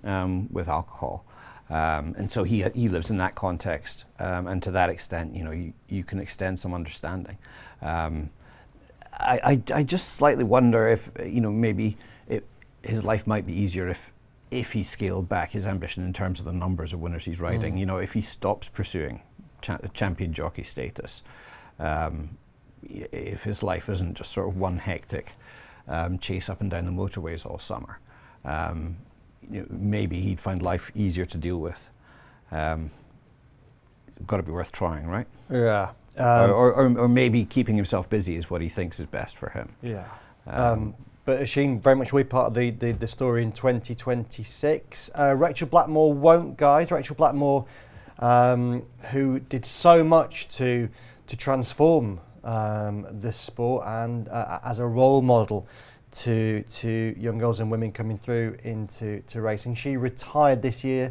with alcohol. And so he lives in that context, and to that extent, you know, you can extend some understanding. I just slightly wonder if, you know, maybe his life might be easier if he scaled back his ambition in terms of the numbers of winners he's riding. You know, if he stops pursuing champion jockey status, if his life isn't just sort of one hectic chase up and down the motorways all summer. You know, maybe he'd find life easier to deal with. Got to be worth trying, right? Yeah. Or maybe keeping himself busy is what he thinks is best for him. Yeah. But Oisin very much will be part of the story in 2026. Rachael Blackmore won't, guys. Rachael Blackmore, who did so much to transform this sport and as a role model to young girls and women coming through into racing. She retired this year,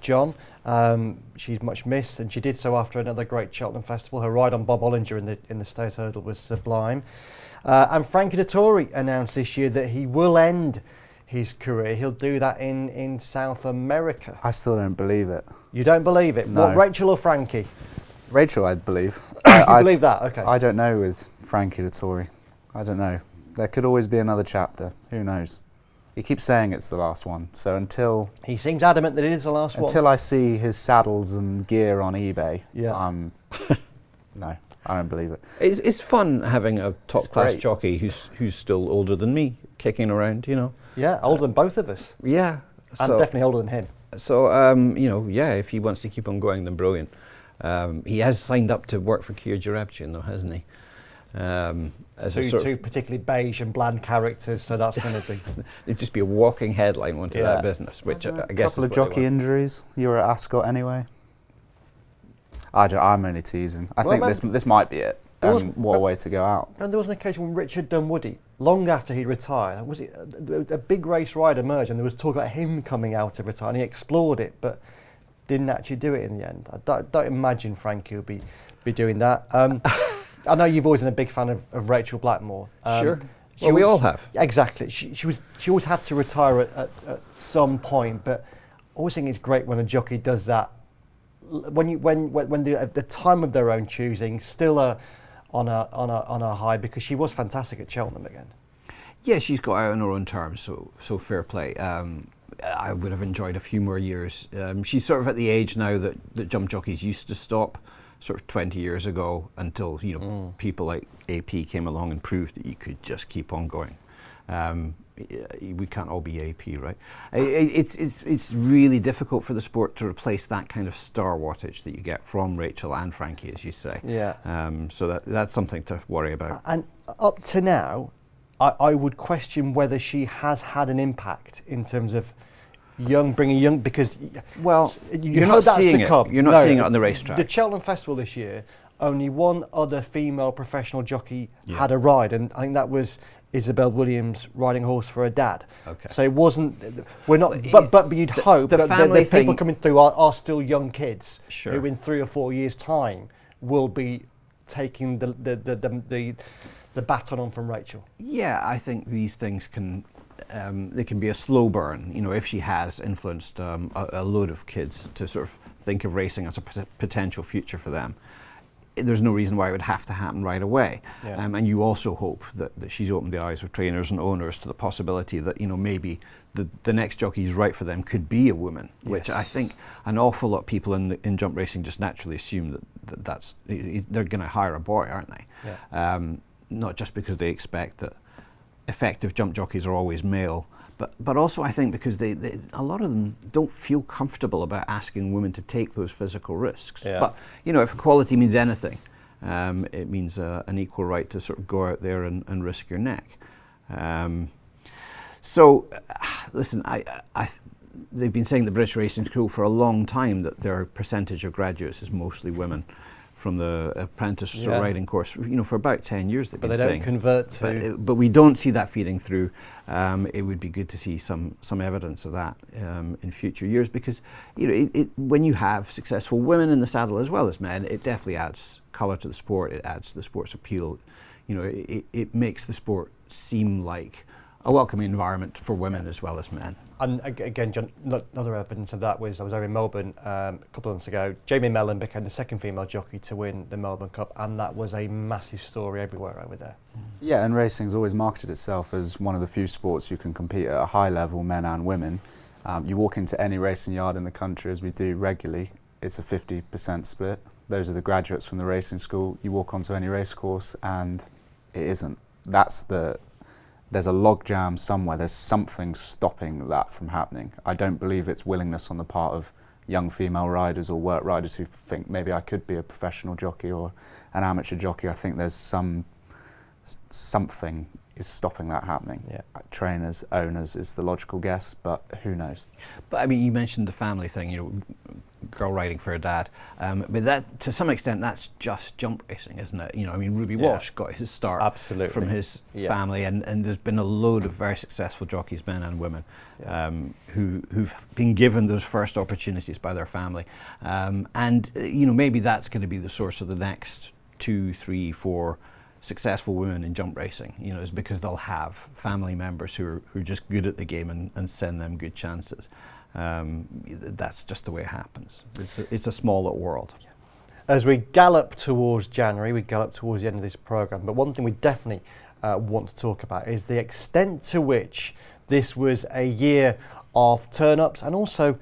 John. She's much missed, and she did so after another great Cheltenham Festival. Her ride on Bob Ollinger in the Stayers Hurdle was sublime. And Frankie Dettori announced this year that he will end his career. He'll do that in South America. I still don't believe it. You don't believe it? No. What, Rachael or Frankie? Rachael, I believe. You believe that? Okay. I don't know with Frankie Dettori. I don't know. There could always be another chapter. Who knows? He keeps saying it's the last one. So until... He seems adamant that it is the last one. Until I see his saddles and gear on eBay, yeah. No, I don't believe it. It's fun having a top-class jockey who's still older than me kicking around, you know. Yeah, older than both of us. Yeah. And definitely older than him. So, you know, yeah, if he wants to keep on going, then brilliant. He has signed up to work for Kier Jarabchian, though, hasn't he? As two particularly beige and bland characters, so that's going to be... It'd just be a walking headline onto that business, which I guess a couple of jockey injuries. You were at Ascot anyway. I'm only teasing. I think this might be it. What a way to go out. And there was an occasion when Richard Dunwoody, long after he'd retired, was it a big race ride emerged, and there was talk about him coming out of retirement. He explored it, but didn't actually do it in the end. I don't imagine Frankie will be doing that. I know you've always been a big fan of Rachael Blackmore. Sure. We all have. Exactly. She always had to retire at some point, but I always think it's great when a jockey does that. When the time of their own choosing, still on a high, because she was fantastic at Cheltenham again. Yeah, she's got out on her own terms, so fair play. I would have enjoyed a few more years. She's sort of at the age now that jump jockeys used to stop, sort of 20 years ago, until people like AP came along and proved that you could just keep on going. We can't all be AP, right? It's really difficult for the sport to replace that kind of star wattage that you get from Rachael and Frankie, as you say. Yeah. So that's something to worry about. And up to now, I would question whether she has had an impact in terms of bringing young, because you're not seeing it. You're not seeing it on the racetrack. The Cheltenham Festival this year, only one other female professional jockey had a ride, and I think that was Isabel Williams riding a horse for her dad. Okay. So it wasn't. We're not. But you'd hope that the people coming through are still young kids who, in 3 or 4 years' time, will be taking the baton on from Rachael. Yeah, I think these things can. They can be a slow burn, you know, if she has influenced a load of kids to sort of think of racing as a potential future for them. There's no reason why it would have to happen right away. Yeah. And you also hope that she's opened the eyes of trainers and owners to the possibility that, you know, maybe the next jockey who's right for them could be a woman, which I think an awful lot of people in jump racing just naturally assume that's they're going to hire a boy, aren't they? Yeah. Not just because they expect that effective jump jockeys are always male, but also I think because they a lot of them don't feel comfortable about asking women to take those physical risks. Yeah. But you know, if equality means anything, it means an equal right to sort of go out there and risk your neck. So, listen, they've been saying the British Racing School for a long time that their percentage of graduates is mostly women from the apprentice sort of riding course. You know, for about 10 years they've been saying. But they don't convert to. But we don't see that feeding through. It would be good to see some evidence of that in future years, because you know, when you have successful women in the saddle as well as men, it definitely adds colour to the sport. It adds to the sport's appeal. You know, it makes the sport seem like a welcoming environment for women as well as men. And again, John, another evidence of that was I was over in Melbourne a couple of months ago. Jamie Mellon became the second female jockey to win the Melbourne Cup, and that was a massive story everywhere over there. Yeah, and racing's always marketed itself as one of the few sports you can compete at a high level, men and women. You walk into any racing yard in the country, as we do regularly, it's a 50% split. Those are the graduates from the racing school. You walk onto any race course and it isn't. There's a logjam somewhere. There's something stopping that from happening. I don't believe it's willingness on the part of young female riders or work riders who think maybe I could be a professional jockey or an amateur jockey. I think there's something is stopping that happening. Yeah. Trainers, owners is the logical guess, but who knows? But I mean, you mentioned the family thing, you know, girl riding for her dad. But that, to some extent, that's just jump racing, isn't it? You know, I mean, Ruby Walsh got his start from his family, and there's been a load of very successful jockeys, men and women, who've been given those first opportunities by their family. And, you know, maybe that's going to be the source of the next 2, 3, 4 successful women in jump racing, you know, is because they'll have family members who are just good at the game and send them good chances. That's just the way it happens. It's a small little world. As we gallop towards January, we gallop towards the end of this programme, but one thing we definitely want to talk about is the extent to which this was a year of turn-ups and also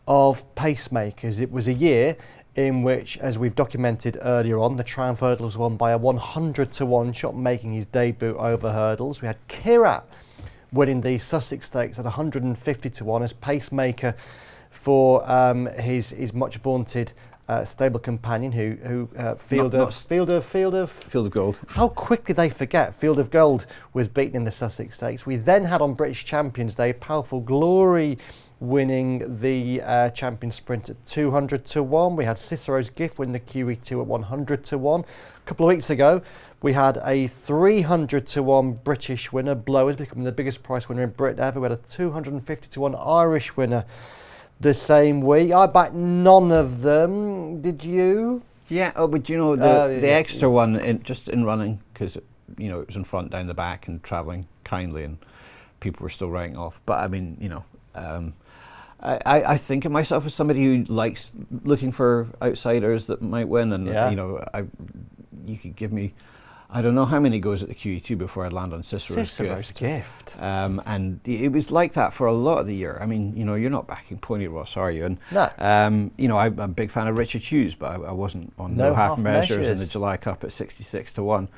of pacemakers. It was a year in which, as we've documented earlier on, the Triumph Hurdle was won by a 100-to-1 shot, making his debut over hurdles. We had Kirat winning the Sussex Stakes at 150-to-1 as pacemaker for his much vaunted stable companion, who Field of Gold. How quickly they forget. Field of Gold was beaten in the Sussex Stakes. We then had on British Champions Day Powerful Glory winning the champion sprint at 200-to-1. We had Cicero's Gift win the QE2 at 100-to-1. A couple of weeks ago, we had a 300-to-1 British winner, Blowers, becoming the biggest price winner in Britain ever. We had a 250-to-1 Irish winner the same week. I backed none of them. Did you? Yeah. Oh, but you know the extra one just in running, because you know it was in front, down the back, and travelling kindly, and people were still writing off. But I mean, you know. I think of myself as somebody who likes looking for outsiders that might win, and you know, you could give me, I don't know how many goes at the QE2 before I'd land on Cicero's Gift. And it was like that for a lot of the year. I mean, you know, you're not backing Pony Ross, are you? And no. You know, I'm a big fan of Richard Hughes, but I wasn't on no half measures in the July Cup at 66-to-1.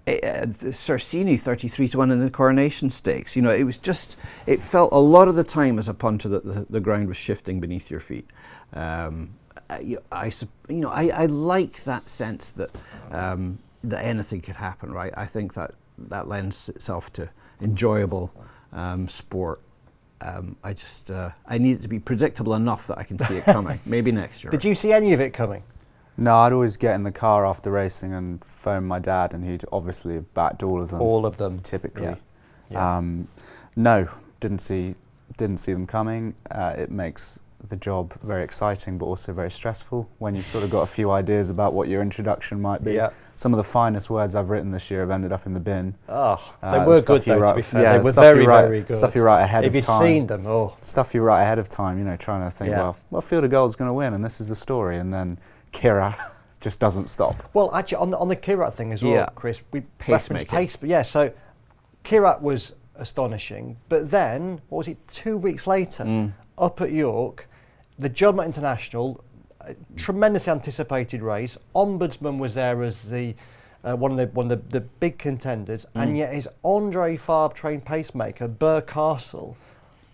Cercini 33-to-1 in the Coronation Stakes. You know, it was just, it felt a lot of the time as a punter that the ground was shifting beneath your feet. I like that sense that that anything could happen, right? I think that lends itself to enjoyable sport. I need it to be predictable enough that I can see it coming. Maybe next year. Did you see any of it coming? No, I'd always get in the car after racing and phone my dad, and he'd obviously have backed all of them. All of them, typically. Yeah. No, didn't see them coming. It makes the job very exciting, but also very stressful when you've sort of got a few ideas about what your introduction might be. Yeah. Some of the finest words I've written this year have ended up in the bin. Oh, they were good though, to be fair. Yeah, they were very, very good. Stuff you write ahead of time. If you'd seen them, Stuff you write ahead of time, you know, trying to think, well, what field of gold's going to win, and this is the story, and then Kira just doesn't stop. Well, actually, on the Kirat thing as well, Chris, we referenced pace. Yeah, so Kirat was astonishing, but then, what was it, 2 weeks later, up at York, the Juddmonte International, tremendously anticipated race. Ombudsman was there as the one of the big contenders, and yet his Andre Fabre trained pacemaker, Burr Castle,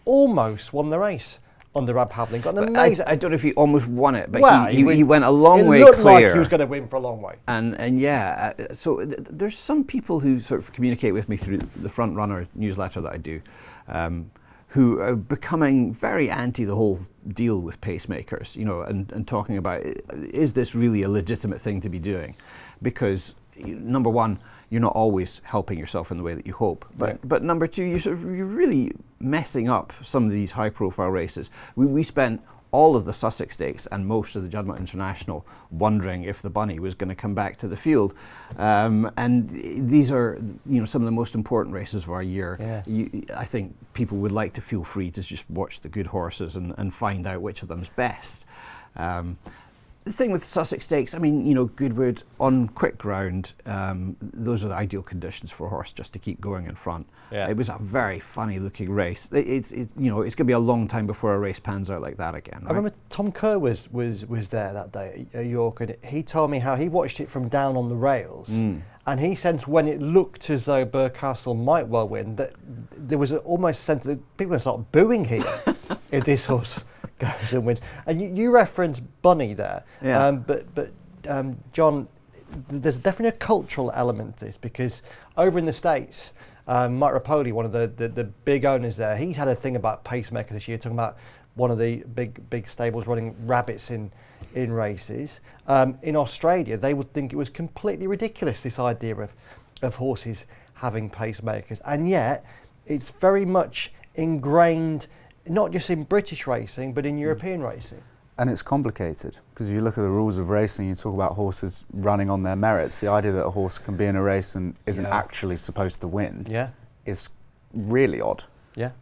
almost won the race under Rab Havlin. Got an amazing. I don't know if he almost won it, but well, he went a long way clear. It looked clear. like he was going to win for a long way. And yeah, so there's some people who sort of communicate with me through the Front Runner newsletter that I do, who are becoming very anti the whole deal with pacemakers, you know, and talking about, is this really a legitimate thing to be doing? Because number one, you're not always helping yourself in the way that you hope. But number two, you're really messing up some of these high-profile races. We spent all of the Sussex Stakes and most of the Juddmonte International wondering if the Bunny was going to come back to the field. And these are, you know, some of the most important races of our year. Yeah. I think people would like to feel free to just watch the good horses and find out which of them's best. The thing with the Sussex Stakes, I mean, you know, Goodwood on quick ground, those are the ideal conditions for a horse just to keep going in front. Yeah. It was a very funny looking race. It's you know, it's going to be a long time before a race pans out like that again. Right? I remember Tom Kerr was there that day at York, and he told me how he watched it from down on the rails, and he sensed when it looked as though Burr Castle might well win, that there was almost a sense that people are going to start booing here if this horse goes and wins. And you referenced Bunny there, but John, there's definitely a cultural element to this, because over in the States, Mike Rapoli, one of the big owners there, he's had a thing about pacemaker this year, talking about one of the big stables running rabbits in races. In Australia, they would think it was completely ridiculous, this idea of horses having pacemakers, and yet it's very much ingrained, not just in British racing, but in European racing. And it's complicated, because if you look at the rules of racing, you talk about horses running on their merits. The idea that a horse can be in a race and isn't actually supposed to win is really odd. Yeah.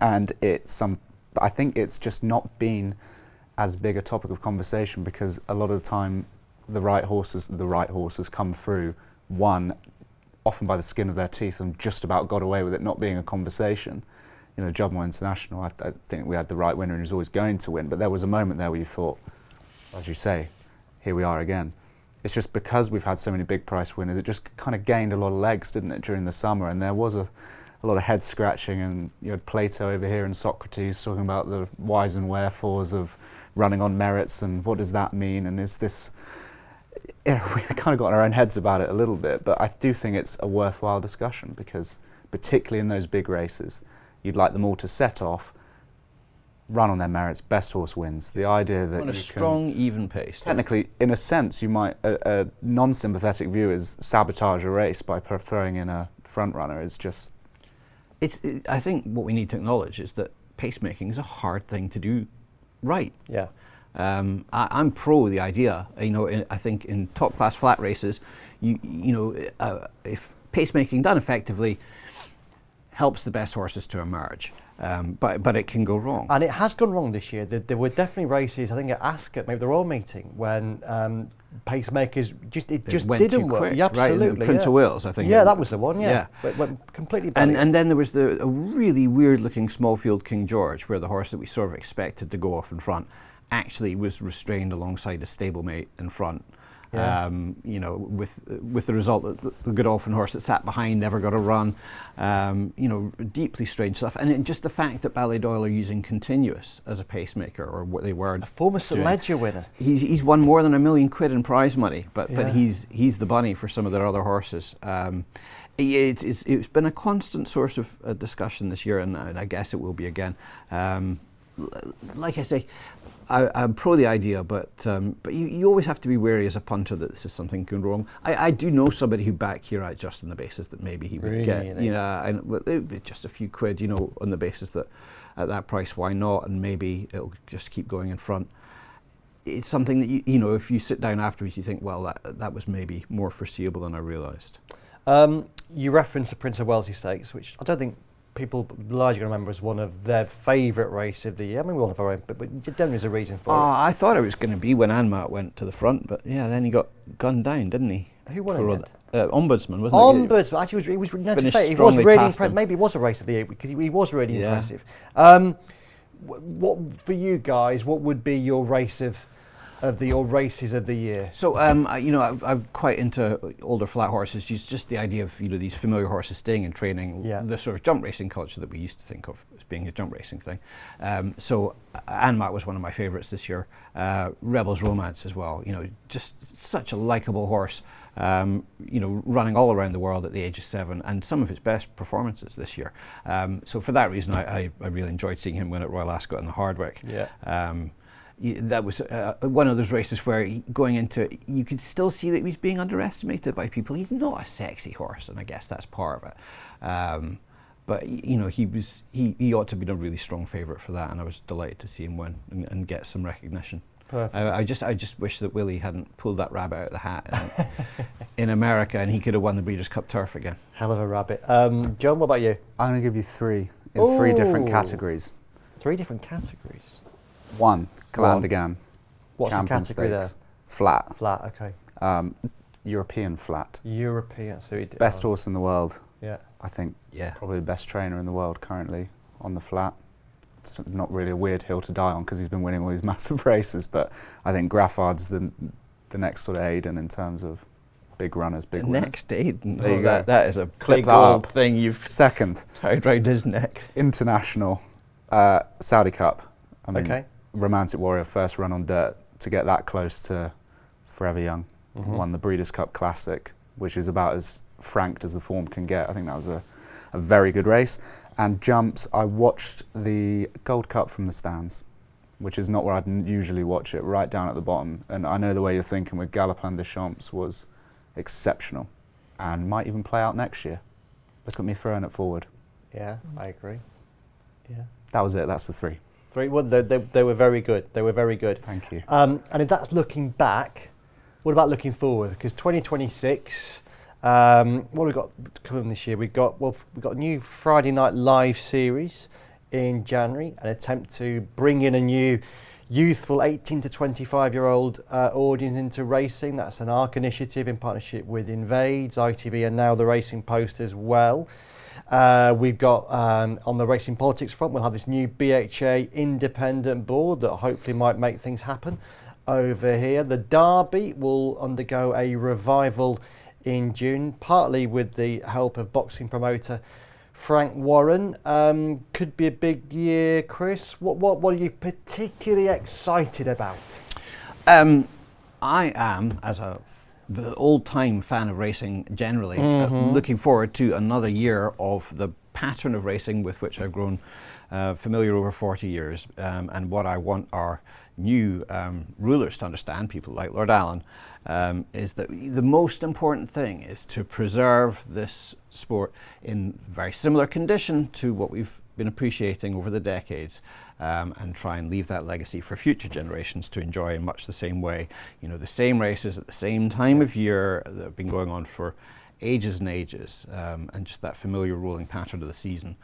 And I think it's just not been as big a topic of conversation, because a lot of the time the right horses come through, often by the skin of their teeth, and just about got away with it not being a conversation. You know, Juddmonte International, I think we had the right winner and he was always going to win, but there was a moment there where you thought, as you say, here we are again. It's just because we've had so many big price winners, it just kind of gained a lot of legs, didn't it, during the summer, and there was a lot of head scratching, and you had Plato over here and Socrates talking about the whys and wherefores of running on merits, and what does that mean, and is this... Yeah, we kind of got in our own heads about it a little bit, but I do think it's a worthwhile discussion, because particularly in those big races, you'd like them all to set off, run on their merits, best horse wins. The idea that on a strong, even pace. Technically, in a sense, you might, a non-sympathetic view is sabotage a race by throwing in a front runner. It's just... I think what we need to acknowledge is that pacemaking is a hard thing to do right. Yeah. I'm pro the idea. You know, I think in top class flat races, you know, if pacemaking done effectively helps the best horses to emerge, but it can go wrong. And it has gone wrong this year. There were definitely races, I think at Ascot, maybe the Royal Meeting, when pacemakers just didn't work. Quick, yeah, absolutely. Right? Prince of Wales, I think. Yeah, that was the one. Yeah. It went completely bad. And then there was a really weird-looking Smallfield King George, where the horse that we sort of expected to go off in front actually was restrained alongside a stablemate in front. Yeah. You know, with the result that the Godolphin horse that sat behind never got a run. You know, deeply strange stuff. And just the fact that Ballydoyle are using Continuous as a pacemaker, or what they were. A former St Leger winner. He's won more than £1 million in prize money, but he's the bunny for some of their other horses. It's been a constant source of discussion this year, and I guess it will be again. like I say, I'm pro the idea, but you always have to be wary as a punter that this is something going wrong. I do know somebody who backed here at just on the basis that maybe he would get, and it would be just a few quid, on the basis that at that price, why not? And maybe it'll just keep going in front. It's something that if you sit down afterwards, you think, well, that was maybe more foreseeable than I realised. You referenced the Prince of Wales Stakes, which I don't think people largely remember as one of their favourite race of the year. I mean, one of our own, but generally there's a reason for it. I thought it was going to be when Anmat went to the front, but yeah, then he got gunned down, didn't he? Who won it? Ombudsman, wasn't it? Ombudsman. Actually, he was really strongly impressive. Maybe it was a race of the year because he was really impressive. What for you guys? What would be your races of the year? So I'm quite into older flat horses. Just the idea of these familiar horses staying in training, the sort of jump racing culture that we used to think of as being a jump racing thing. So Anmat was one of my favourites this year. Rebel's Romance as well. Just such a likeable horse. Running all around the world at the age of 7, and some of his best performances this year. So for that reason, I really enjoyed seeing him win at Royal Ascot in the Hardwick. That was one of those races where going into it, you could still see that he was being underestimated by people. He's not a sexy horse, and I guess that's part of it. But he ought to be a really strong favourite for that, and I was delighted to see him win and get some recognition. I just wish that Willie hadn't pulled that rabbit out of the hat in America, and he could have won the Breeders' Cup Turf again. Hell of a rabbit. John, what about you? I'm going to give you 3 in 3 different categories. 3 different categories. 1, Calandigan. What's the category there? Flat. Flat, okay. European flat. European. So best horse in the world. Yeah. I think probably the best trainer in the world currently on the flat. It's not really a weird hill to die on because he's been winning all these massive races, but I think Graffard's the next sort of Aiden in terms of big runners, big winners. Next Aiden. There you go. That is a Clip big that old up. thing you've Second, tied round his neck. International Saudi Cup. I mean, Romantic Warrior, first run on dirt to get that close to Forever Young. Won the Breeders' Cup Classic, which is about as franked as the form can get. I think that was a very good race. And jumps, I watched the Gold Cup from the stands, which is not where I'd usually watch it, right down at the bottom. And I know the way you're thinking with Galopin des Champs was exceptional and might even play out next year. Look at me throwing it forward. Yeah, I agree. Yeah. That was it, that's the 3. 3, well, they were very good. They were very good. Thank you. And if that's looking back, what about looking forward? Because 2026... what have we got coming this year? We've got a new Friday Night Live series in January, an attempt to bring in a new youthful 18 to 25-year-old audience into racing. That's an ARC initiative in partnership with Invades, ITV, and now the Racing Post as well. We've got on the racing politics front, we'll have this new BHA independent board that hopefully might make things happen over here. The Derby will undergo a revival in June, partly with the help of boxing promoter Frank Warren. Could be a big year, Chris. What are you particularly excited about? I am, as the old-time fan of racing generally, looking forward to another year of the pattern of racing with which I've grown familiar over 40 years. And what I want our new rulers to understand, people like Lord Allen, is that the most important thing is to preserve this sport in very similar condition to what we've been appreciating over the decades, and try and leave that legacy for future generations to enjoy in much the same way. The same races at the same time of year that have been going on for ages and ages, and just that familiar rolling pattern of the season.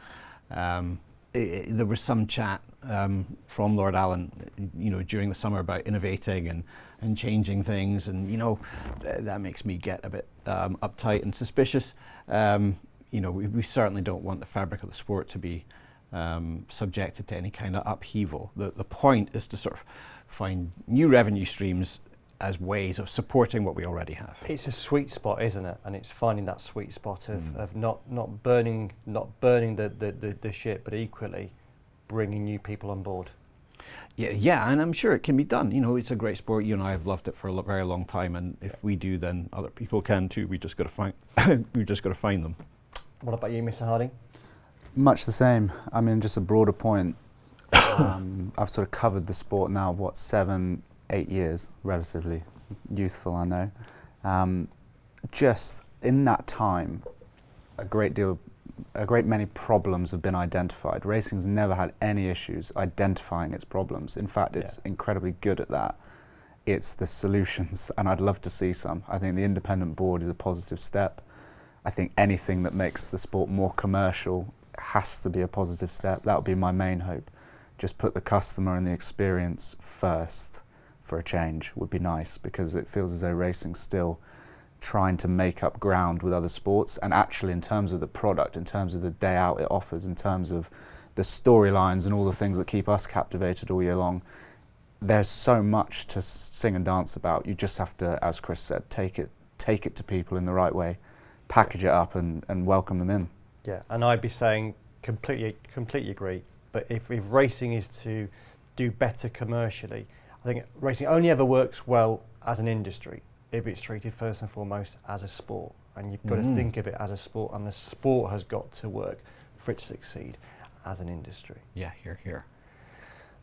There was some chat from Lord Allen, during the summer about innovating and changing things, and that makes me get a bit uptight and suspicious. We certainly don't want the fabric of the sport to be subjected to any kind of upheaval. The point is to sort of find new revenue streams as ways of supporting what we already have. It's a sweet spot, isn't it? And it's finding that sweet spot of not burning the ship, but equally bringing new people on board. Yeah, and I'm sure it can be done. It's a great sport. You and I have loved it for a very long time, and if we do, then other people can too. We just got to find them. What about you, Mr. Harding? Much the same. I mean, just a broader point. I've sort of covered the sport now, 7, 8 years, relatively youthful, I know. Just in that time, a great many problems have been identified. Racing's never had any issues identifying its problems. In fact, it's incredibly good at that. It's the solutions, and I'd love to see some. I think the independent board is a positive step. I think anything that makes the sport more commercial has to be a positive step. That would be my main hope. Just put the customer and the experience first for a change would be nice, because it feels as though racing's still trying to make up ground with other sports, and actually in terms of the product, in terms of the day out it offers, in terms of the storylines and all the things that keep us captivated all year long, there's so much to sing and dance about. You just have to, as Chris said, take it to people in the right way, package it up and welcome them in. Yeah, and I'd be saying completely agree. But if racing is to do better commercially, I think racing only ever works well as an industry if it's treated first and foremost as a sport. And you've got to think of it as a sport, and the sport has got to work for it to succeed as an industry. Yeah, here.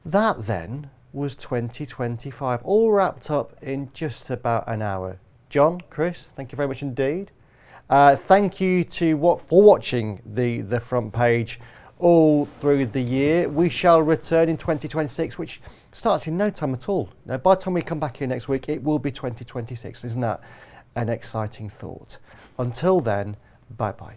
That then was 2025, all wrapped up in just about an hour. John, Chris, thank you very much indeed. Thank you for watching the front page all through the year. We shall return in 2026, which starts in no time at all. Now, by the time we come back here next week, it will be 2026. Isn't that an exciting thought? Until then, bye-bye.